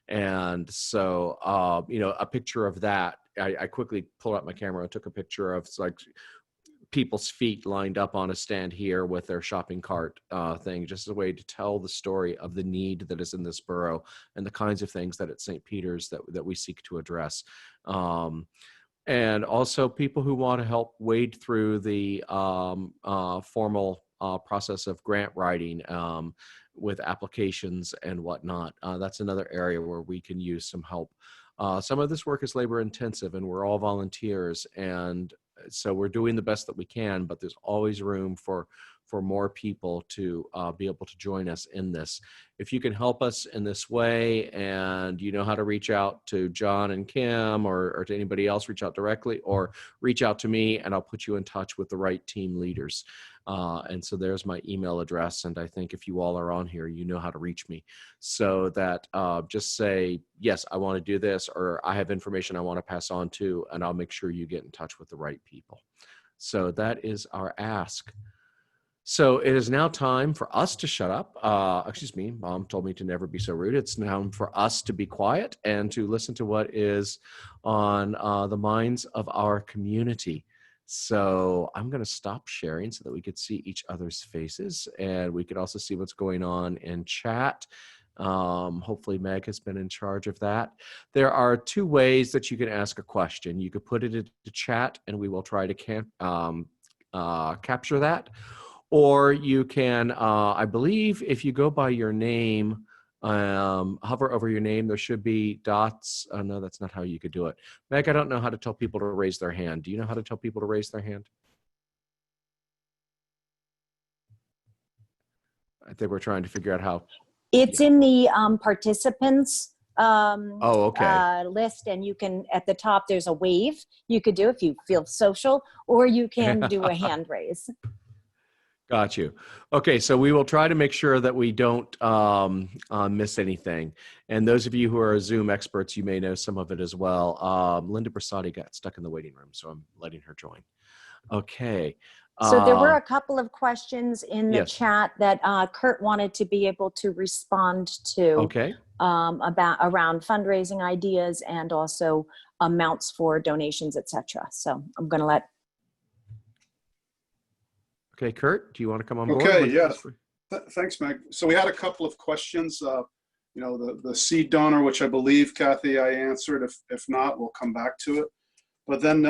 And so, a picture of that, I quickly pulled out my camera and took a picture of people's feet lined up on a stand here with their shopping cart thing, just as a way to tell the story of the need that is in this borough and the kinds of things that at St. Peter's that we seek to address. And also people who want to help wade through the formal process of grant writing with applications and whatnot. That's another area where we can use some help. Some of this work is labor intensive and we're all volunteers, and so we're doing the best that we can, but there's always room for more people to be able to join us in this. If you can help us in this way and you know how to reach out to John and Kim or to anybody else, reach out directly or reach out to me and I'll put you in touch with the right team leaders. And so there's my email address. And I think if you all are on here, you know how to reach me. So that just say, yes, I want to do this, or I have information I want to pass on to, and I'll make sure you get in touch with the right people. So that is our ask. So it is now time for us to shut up. Excuse me, Mom told me to never be so rude. It's now for us to be quiet and to listen to what is on the minds of our community. So I'm going to stop sharing so that we could see each other's faces, and we could also see what's going on in chat. Hopefully Meg has been in charge of that. There are two ways that you can ask a question. You could put it into chat and we will try to capture that. Or you can, I believe if you go by your name, hover over your name, there should be dots. No, that's not how you could do it. Meg, I don't know how to tell people to raise their hand. Do you know how to tell people to raise their hand? I think we're trying to figure out how. It's in the participants okay. list, and you can, at the top, there's a wave you could do if you feel social, or you can do a hand raise. Got you. Okay, so we will try to make sure that we don't miss anything. And those of you who are Zoom experts, you may know some of it as well. Linda Brasati got stuck in the waiting room, so I'm letting her join. Okay. So there were a couple of questions in the Yes. chat that Kurt wanted to be able to respond to Okay. around fundraising ideas and also amounts for donations, etc. So I'm going to let. Okay, Kurt, do you want to come on board? Okay, with yes. this? Thanks, Meg. So we had a couple of questions. You know, the seed donor, which I believe, Kathy, I answered. If not, we'll come back to it. But then,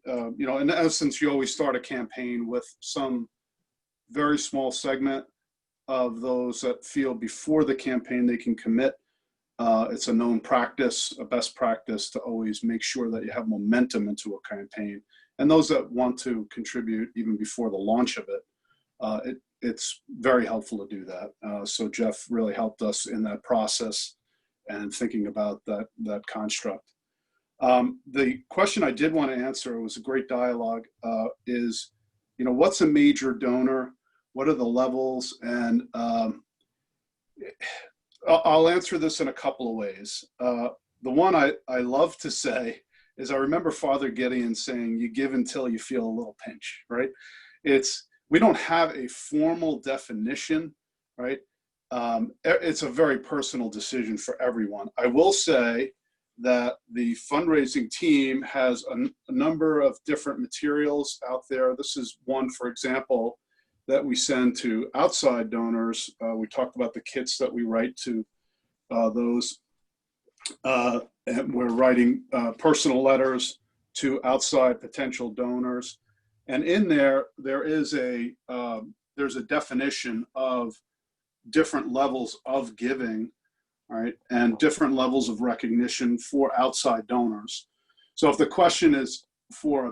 you know, in essence, you always start a campaign with some very small segment of those that feel before the campaign they can commit. It's a known practice, a best practice to always make sure that you have momentum into a campaign. And those that want to contribute even before the launch of it, it's very helpful to do that. So Jeff really helped us in that process and thinking about that construct. The question I did want to answer, it was a great dialogue, is, you know, what's a major donor? What are the levels? And I'll answer this in a couple of ways. The one I love to say is I remember Father Gideon saying, you give until you feel a little pinch, right? We don't have a formal definition, right? It's a very personal decision for everyone. I will say that the fundraising team has a number of different materials out there. This is one, for example, that we send to outside donors. We talked about the kits that we write to those. And we're writing personal letters to outside potential donors. And in there is there's a definition of different levels of giving, right, and different levels of recognition for outside donors. So if the question is for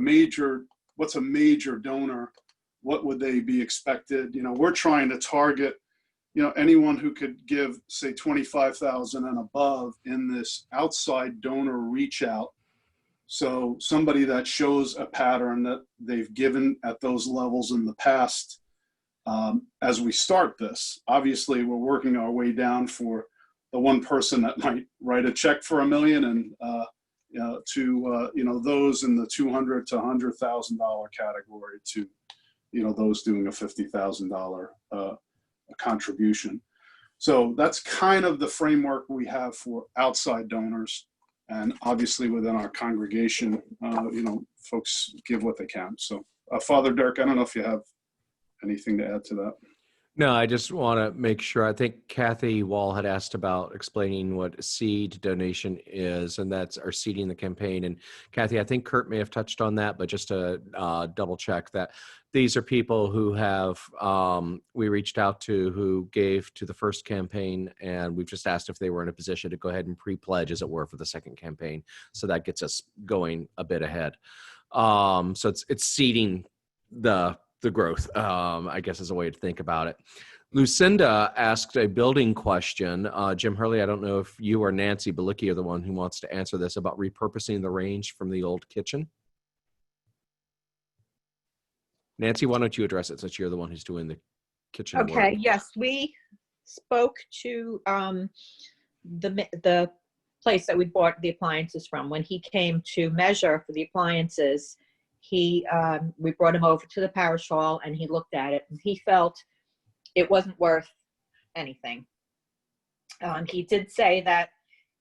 what's a major donor, what would they be expected? You know, we're trying to target, you know, anyone who could give, say, 25,000 and above in this outside donor reach out. So somebody that shows a pattern that they've given at those levels in the past. As we start this, obviously we're working our way down for the one person that might write a check for $1 million and to you know, those in the $200,000 to $100,000 category to, you know, those doing a $50,000 contribution. So that's kind of the framework we have for outside donors. And obviously within our congregation, you know, folks give what they can. So Father Dirk, I don't know if you have anything to add to that. No, I just want to make sure. I think Kathy Wall had asked about explaining what seed donation is, and that's our seeding the campaign. And Kathy, I think Kurt may have touched on that, but just to double check that these are people who have, we reached out to who gave to the first campaign, and we've just asked if they were in a position to go ahead and pre-pledge, as it were, for the second campaign. So that gets us going a bit ahead. So it's seeding the growth, I guess, is a way to think about it. Lucinda asked a building question. Jim Hurley, I don't know if you or Nancy Balicki are the one who wants to answer this about repurposing the range from the old kitchen. Nancy, why don't you address it since you're the one who's doing the kitchen work? Okay, yes, we spoke to the place that we bought the appliances from. When he came to measure for the appliances, we brought him over to the parish hall and he looked at it and he felt it wasn't worth anything. He did say that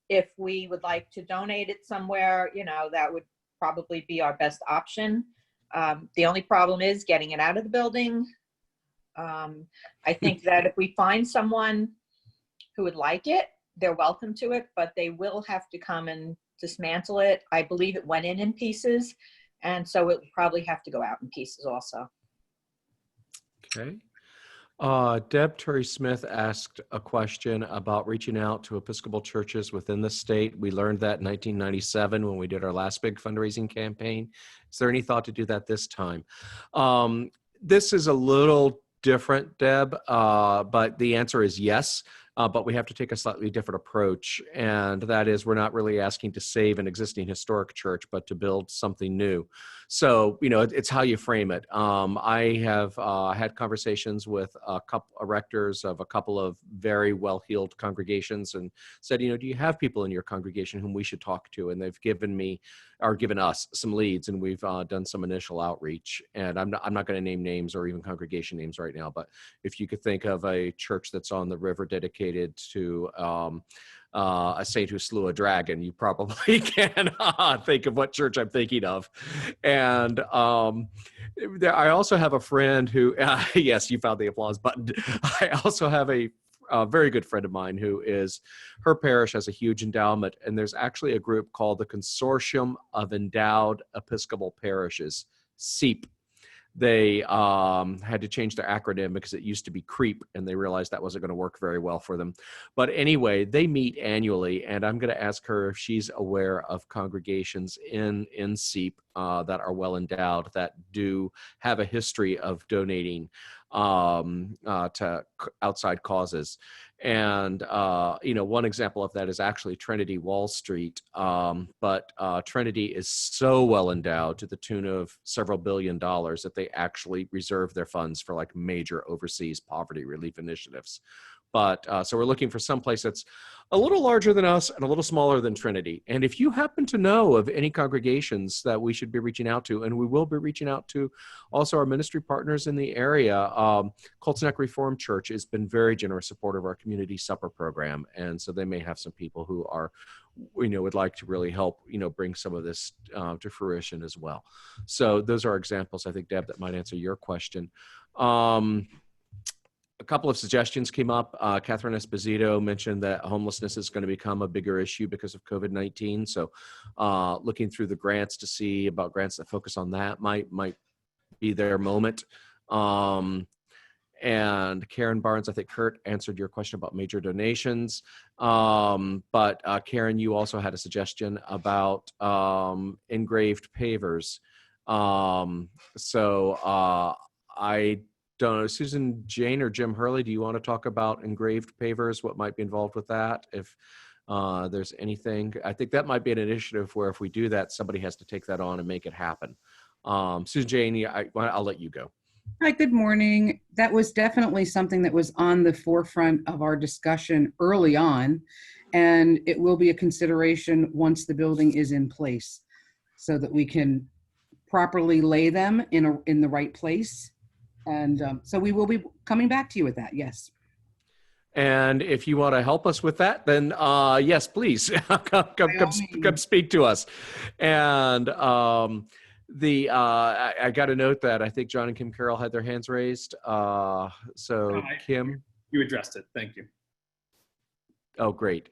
if we would like to donate it somewhere, you know, that would probably be our best option. The only problem is getting it out of the building. I think that if we find someone who would like it, they're welcome to it, but they will have to come and dismantle it. I believe it went in pieces. And so it would probably have to go out in pieces also. Okay. Deb Terry Smith asked a question about reaching out to Episcopal churches within the state. We learned that in 1997 when we did our last big fundraising campaign. Is there any thought to do that this time? This is a little different, Deb, but the answer is yes. but we have to take a slightly different approach. And that is, we're not really asking to save an existing historic church, but to build something new. So, it's how you frame it. I have had conversations with a couple of rectors of a couple of very well-heeled congregations and said, do you have people in your congregation whom we should talk to? And they've given us some leads, and we've done some initial outreach. And I'm not going to name names or even congregation names right now, but if you could think of a church that's on the river dedicated to a saint who slew a dragon, you probably can think of what church I'm thinking of. And I also have a friend who, yes, you found the applause button. I also have a very good friend of mine her parish has a huge endowment, and there's actually a group called the Consortium of Endowed Episcopal Parishes, SEEP. They had to change their acronym because it used to be CREEP, and they realized that wasn't going to work very well for them. But anyway, they meet annually, and I'm going to ask her if she's aware of congregations in SEEP that are well endowed, that do have a history of donating to outside causes. And, one example of that is actually Trinity Wall Street. But Trinity is so well endowed to the tune of several $billion that they actually reserve their funds for like major overseas poverty relief initiatives. But so we're looking for some place that's a little larger than us and a little smaller than Trinity. And if you happen to know of any congregations that we should be reaching out to, and we will be reaching out to also our ministry partners in the area, Colts Neck Reformed Church has been very generous supporter of our community supper program. And so they may have some people who are, would like to really help, bring some of this to fruition as well. So those are examples, I think, Deb, that might answer your question. A couple of suggestions came up. Catherine Esposito mentioned that homelessness is going to become a bigger issue because of COVID-19. So looking through the grants to see about grants that focus on that might be their moment. And Karen Barnes, I think Kurt answered your question about major donations. But Karen, you also had a suggestion about engraved pavers. I don't know, Susan Jane or Jim Hurley, do you want to talk about engraved pavers, what might be involved with that? If there's anything, I think that might be an initiative where if we do that, somebody has to take that on and make it happen. Susan Jane, I'll let you go. Hi, good morning. That was definitely something that was on the forefront of our discussion early on, and it will be a consideration once the building is in place so that we can properly lay them in the right place. And so we will be coming back to you with that, yes. And if you want to help us with that, then yes, please come speak to us. And I got a note that I think John and Kim Carroll had their hands raised. Kim, you addressed it. Thank you. Oh, great.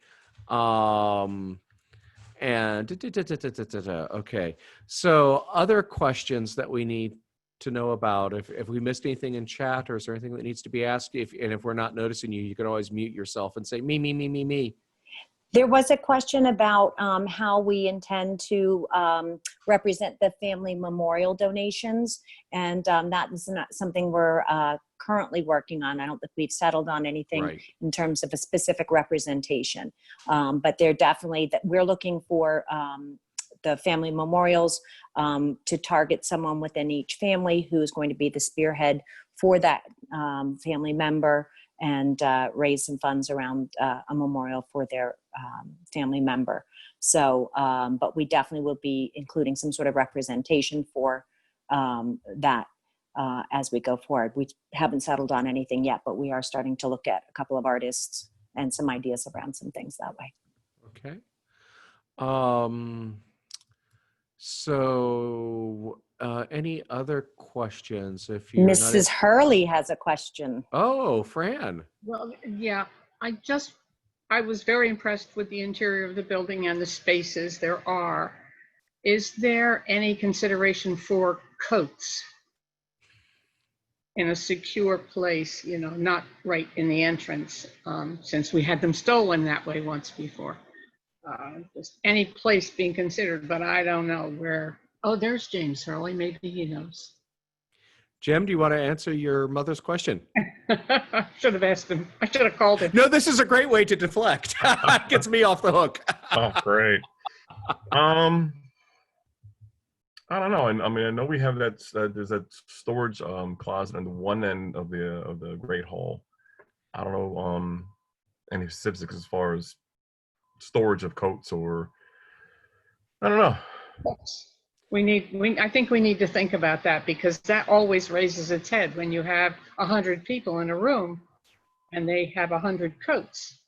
Okay. So other questions that we need to know about, if we missed anything in chat, or is there anything that needs to be asked, if we're not noticing you, you can always mute yourself and say me. There was a question about how we intend to represent the family memorial donations, and that is not something we're currently working on. I don't think we've settled on anything in terms of a specific representation, but they're definitely that we're looking for the family memorials to target someone within each family who is going to be the spearhead for that family member, and raise some funds around a memorial for their family member. So, but we definitely will be including some sort of representation for that as we go forward. We haven't settled on anything yet, but we are starting to look at a couple of artists and some ideas around some things that way. Okay. So any other questions? If you Mrs. Hurley has a question. Oh, Fran. Well, yeah, I was very impressed with the interior of the building and the spaces there are. Is there any consideration for coats in a secure place, not right in the entrance, since we had them stolen that way once before? Just any place being considered, but I don't know where. Oh, there's James Hurley. Maybe he knows. Jim, do you want to answer your mother's question? Should have asked him. I should have called him. No, this is a great way to deflect. Gets me off the hook. Oh, great. I don't know. And I mean, I know we have there's that storage closet on the one end of the Great Hall. I don't know any specifics as far as storage of coats, or I don't know. I think we need to think about that, because that always raises its head when you have 100 people in a room and they have 100 coats.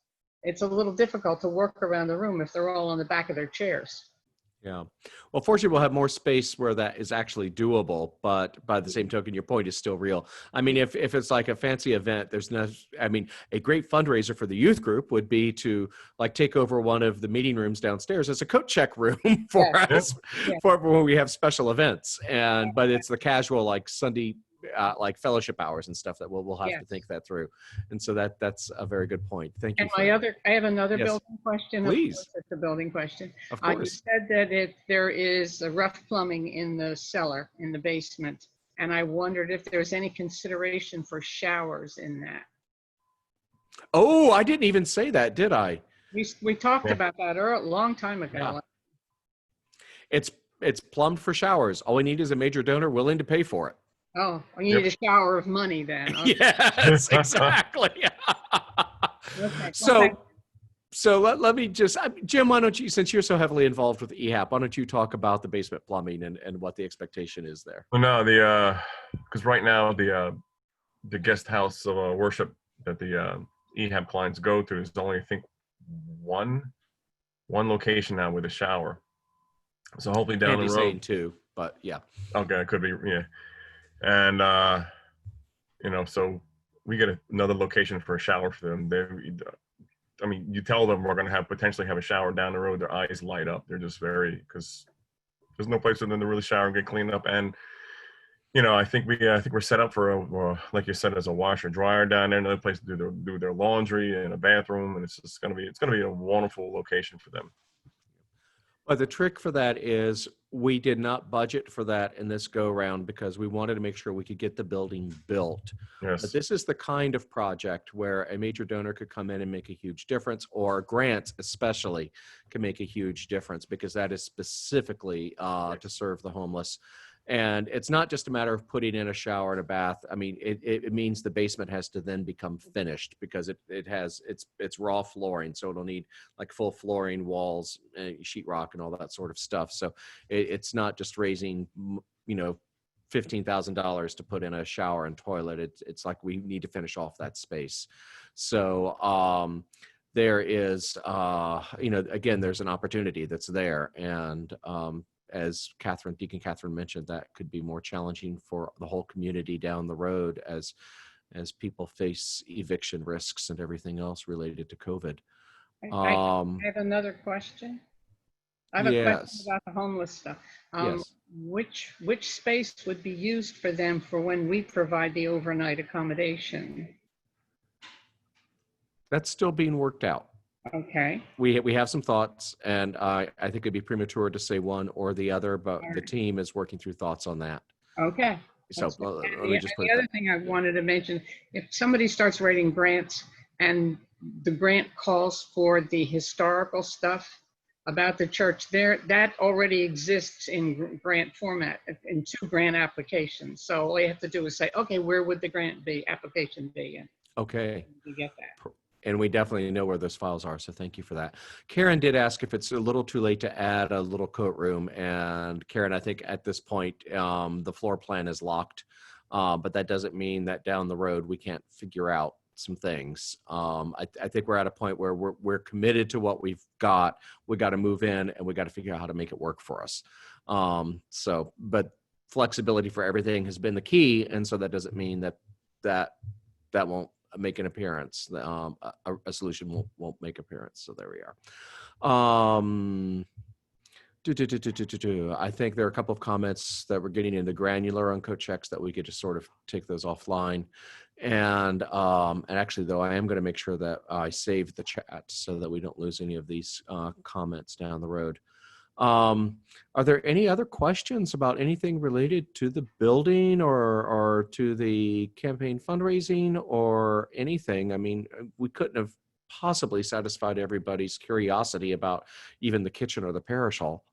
It's a little difficult to work around the room if they're all on the back of their chairs. Yeah. Well, fortunately, we'll have more space where that is actually doable. But by the same token, your point is still real. I mean, if it's like a fancy event, there's no, I mean, a great fundraiser for the youth group would be to like take over one of the meeting rooms downstairs as a coat check room for us, for when we have special events. But it's the casual, like Sunday, like fellowship hours and stuff that we'll have to think that through. And so that's a very good point. Thank you. And I have another building question. Please. Of course, it's a building question. Of course. You said that there is a rough plumbing in the cellar, in the basement, and I wondered if there's any consideration for showers in that. Oh, I didn't even say that, did I? We talked about that a long time ago. Yeah. It's plumbed for showers. All we need is a major donor willing to pay for it. Oh, you need a shower of money then. Okay. Yes, exactly. Okay. So let me just, Jim, why don't you, since you're so heavily involved with EHAP, why don't you talk about the basement plumbing and what the expectation is there? Well, no, because right now the guest house of worship that the EHAP clients go to is only, I think, one location now with a shower. So hopefully down Andy's the road. saying two, but yeah. Okay, it could be, yeah. And so we get another location for a shower for them. I mean, you tell them we're going to potentially have a shower down the road, their eyes light up. They're just because there's no place for them to really shower and get cleaned up. And I think we're set up for like you said, as a washer dryer down there, another place to do their laundry, and a bathroom, and it's just going to be a wonderful location for them. But the trick for that is we did not budget for that in this go round because we wanted to make sure we could get the building built. Yes. But this is the kind of project where a major donor could come in and make a huge difference, or grants especially can make a huge difference, because that is specifically to serve the homeless. And it's not just a matter of putting in a shower and a bath. I mean, it means the basement has to then become finished, because it's raw flooring. So it'll need like full flooring, walls, sheetrock, and all that sort of stuff. So it's not just raising, $15,000 to put in a shower and toilet. It's like we need to finish off that space. So there is, again, there's an opportunity that's there. And as Deacon Catherine mentioned, that could be more challenging for the whole community down the road as people face eviction risks and everything else related to COVID. I have another question. I have a question about the homeless stuff. Yes. Which space would be used for them for when we provide the overnight accommodation? That's still being worked out. Okay. We have some thoughts, and I think it'd be premature to say one or the other, but the team is working through thoughts on that. Okay. So let me just put the other thing I wanted to mention, if somebody starts writing grants and the grant calls for the historical stuff about the church, that already exists in grant format, in 2 grant applications. So all you have to do is say, okay, where would the application be? And okay. you get that. And we definitely know where those files are, so thank you for that. Karen did ask if it's a little too late to add a little coat room. And Karen, I think at this point, the floor plan is locked, but that doesn't mean that down the road we can't figure out some things. I think we're at a point where we're committed to what we've got. We got to move in, and we got to figure out how to make it work for us. But flexibility for everything has been the key, and so that doesn't mean that won't make an appearance. A solution won't make appearance. So there we are. I think there are a couple of comments that we're getting into granular on coat checks that we could just sort of take those offline. And actually, though, I am going to make sure that I save the chat so that we don't lose any of these comments down the road. Are there any other questions about anything related to the building or to the campaign fundraising or anything? I mean, we couldn't have possibly satisfied everybody's curiosity about even the kitchen or the parish hall.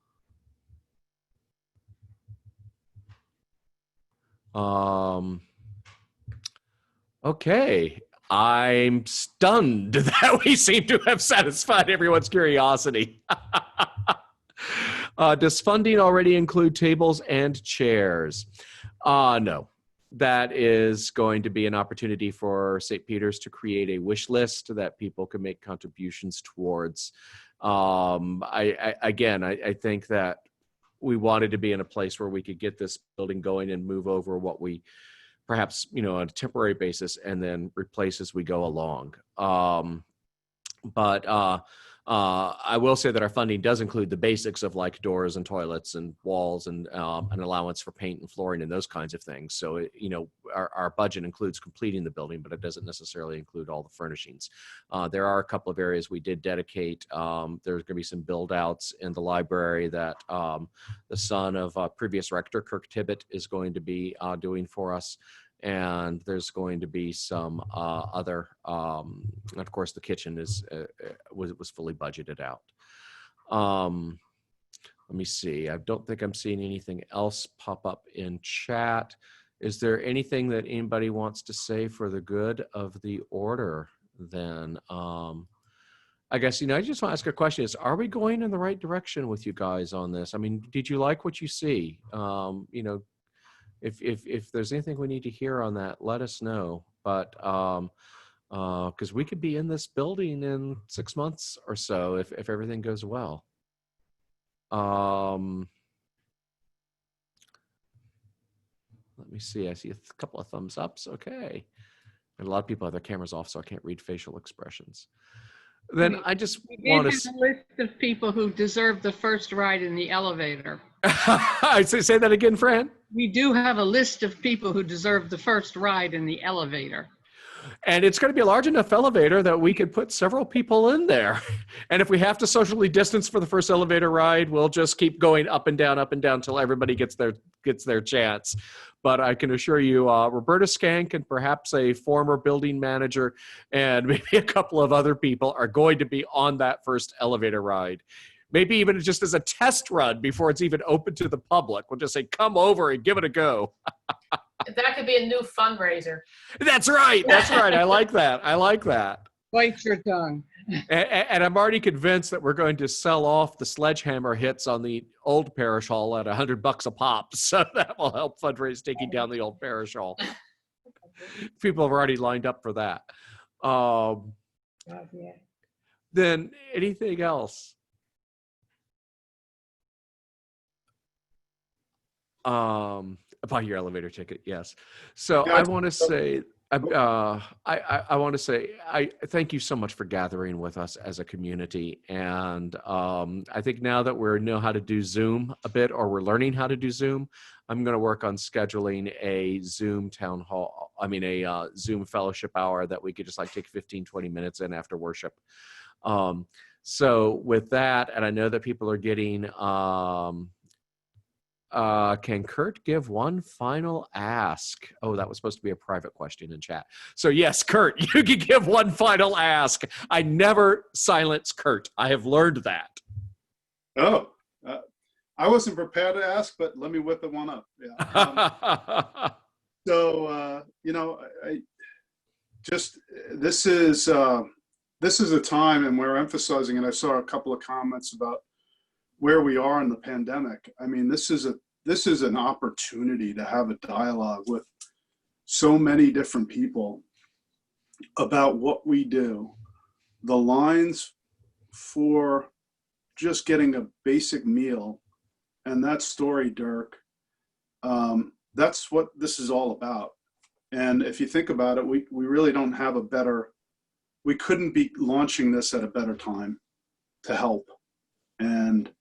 Okay, I'm stunned that we seem to have satisfied everyone's curiosity. Does funding already include tables and chairs? No. That is going to be an opportunity for St. Peter's to create a wish list that people can make contributions towards. I think that we wanted to be in a place where we could get this building going and move over what we perhaps, on a temporary basis and then replace as we go along. I will say that our funding does include the basics of like doors and toilets and walls and an allowance for paint and flooring and those kinds of things. So, our budget includes completing the building, but it doesn't necessarily include all the furnishings. There are a couple of areas we did dedicate. There's going to be some build outs in the library that the son of previous rector, Kirk Tibbett, is going to be doing for us. And there's going to be some other, of course, the kitchen was fully budgeted out. Let me see. I don't think I'm seeing anything else pop up in chat. Is there anything that anybody wants to say for the good of the order then? I guess, I just want to ask a question is, are we going in the right direction with you guys on this? I mean, did you like what you see? If there's anything we need to hear on that, let us know. But because we could be in this building in 6 months or so if everything goes well. Let me see. I see a couple of thumbs ups. Okay. And a lot of people have their cameras off, so I can't read facial expressions. Then I just want to a list of people who deserve the first ride in the elevator. say that again, Fran. We do have a list of people who deserve the first ride in the elevator. And it's going to be a large enough elevator that we could put several people in there. And if we have to socially distance for the first elevator ride, we'll just keep going up and down until everybody gets their chance. But I can assure you, Roberta Skank and perhaps a former building manager and maybe a couple of other people are going to be on that first elevator ride. Maybe even just as a test run before it's even open to the public. We'll just say, come over and give it a go. That could be a new fundraiser. That's right. That's right. I like that. Bite your tongue. And I'm already convinced that we're going to sell off the sledgehammer hits on the old parish hall at $100 a pop. So that will help fundraise taking down the old parish hall. People have already lined up for that. Then anything else? Buy your elevator ticket, yes. So I want to say, I want to say, I thank you so much for gathering with us as a community. And I think now that we know how to do Zoom a bit, or we're learning how to do Zoom, I'm going to work on scheduling a Zoom town hall, a Zoom fellowship hour that we could just like take 15, 20 minutes in after worship. So with that, and I know that people are getting, can Kurt give one final ask? Oh, that was supposed to be a private question in chat. So yes, Kurt, you can give one final ask. I never silence Kurt. I have learned that. Oh, I wasn't prepared to ask, but let me whip it one up. Yeah. This is a time, and we're emphasizing, and I saw a couple of comments about where we are in the pandemic. I mean, this is an opportunity to have a dialogue with so many different people about what we do. The lines for just getting a basic meal, and that story, Dirk, that's what this is all about. And if you think about it, we really don't have we couldn't be launching this at a better time to help. And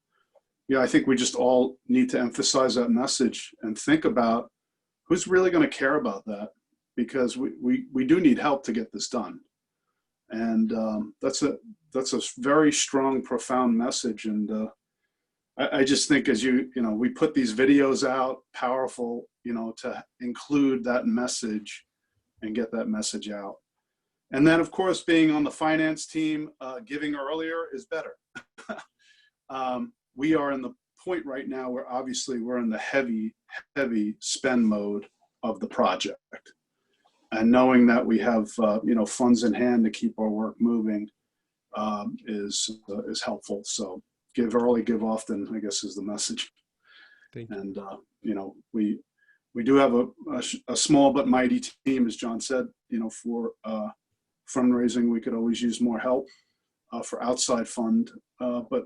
I think we just all need to emphasize that message and think about who's really going to care about that, because we do need help to get this done. And that's a very strong, profound message. And I just think as we put these videos out, powerful, to include that message and get that message out. And then, of course, being on the finance team, giving earlier is better. We are in the point right now where obviously we're in the heavy spend mode of the project. And knowing that we have, funds in hand to keep our work moving is helpful. So give early, give often, I guess is the message. Thank you. And, we do have a small but mighty team, as John said, for fundraising. We could always use more help for outside fund, but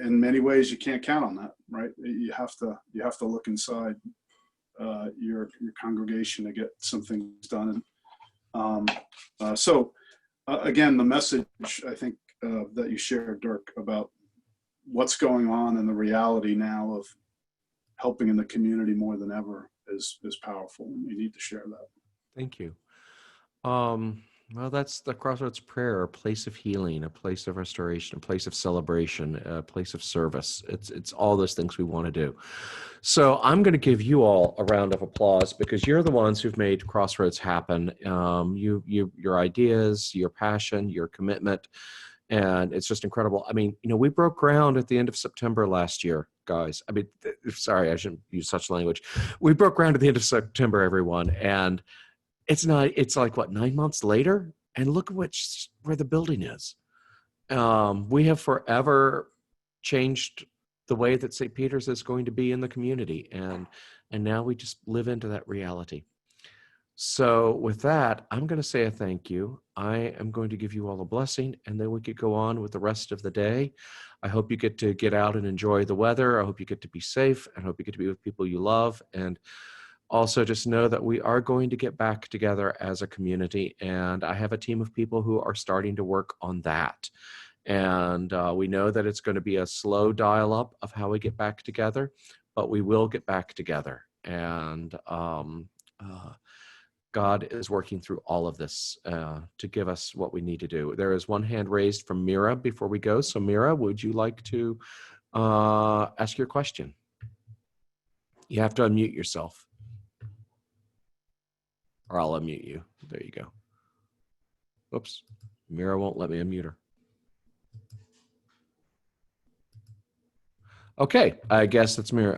in many ways you can't count on that, right? You have to look inside your congregation to get some things done. So again, the message I think that you shared, Dirk, about what's going on and the reality now of helping in the community more than ever is powerful. We need to share that. Thank you. Well, that's the Crossroads prayer, a place of healing, a place of restoration, a place of celebration, a place of service. It's all those things we want to do. So I'm going to give you all a round of applause because you're the ones who've made Crossroads happen. Your ideas, your passion, your commitment, and it's just incredible. I mean, we broke ground at the end of September last year, guys. I mean, sorry, I shouldn't use such language. We broke ground at the end of September, everyone, and it's like what, 9 months later, and look at where the building is. We have forever changed the way that St. Peter's is going to be in the community, and now we just live into that reality. So with that, I'm going to say a thank you. I am going to give you all a blessing, and then we could go on with the rest of the day. I hope you get to get out and enjoy the weather. I hope you get to be safe. I hope you get to be with people you love, and also just know that we are going to get back together as a community, and I have a team of people who are starting to work on that. And we know that it's going to be a slow dial up of how we get back together, but we will get back together. And God is working through all of this to give us what we need to do. There is one hand raised from Mira before we go. So Mira, would you like to ask your question? You have to unmute yourself. Or I'll unmute you. There you go. Oops. Mira won't let me unmute her. Okay, I guess that's Mira.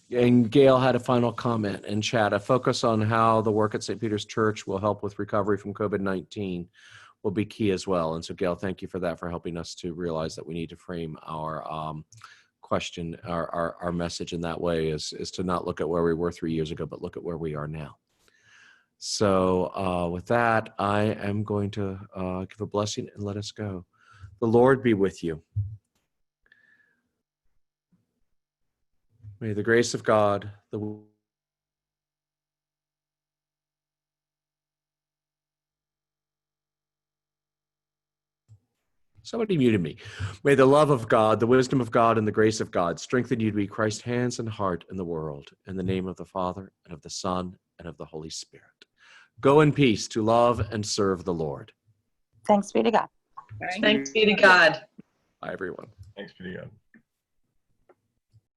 And Gail had a final comment in chat. A focus on how the work at St. Peter's Church will help with recovery from COVID-19 will be key as well. And so Gail, thank you for that, for helping us to realize that we need to frame our question, our message in that way is to not look at where we were 3 years ago, but look at where we are now. So with that, I am going to give a blessing and let us go. The Lord be with you. May the grace of God, Somebody muted me. May the love of God, the wisdom of God, and the grace of God strengthen you to be Christ's hands and heart in the world. In the name of the Father, and of the Son, and of the Holy Spirit. Go in peace to love and serve the Lord. Thanks be to God. Thanks be to God. Bye, everyone. Thanks for the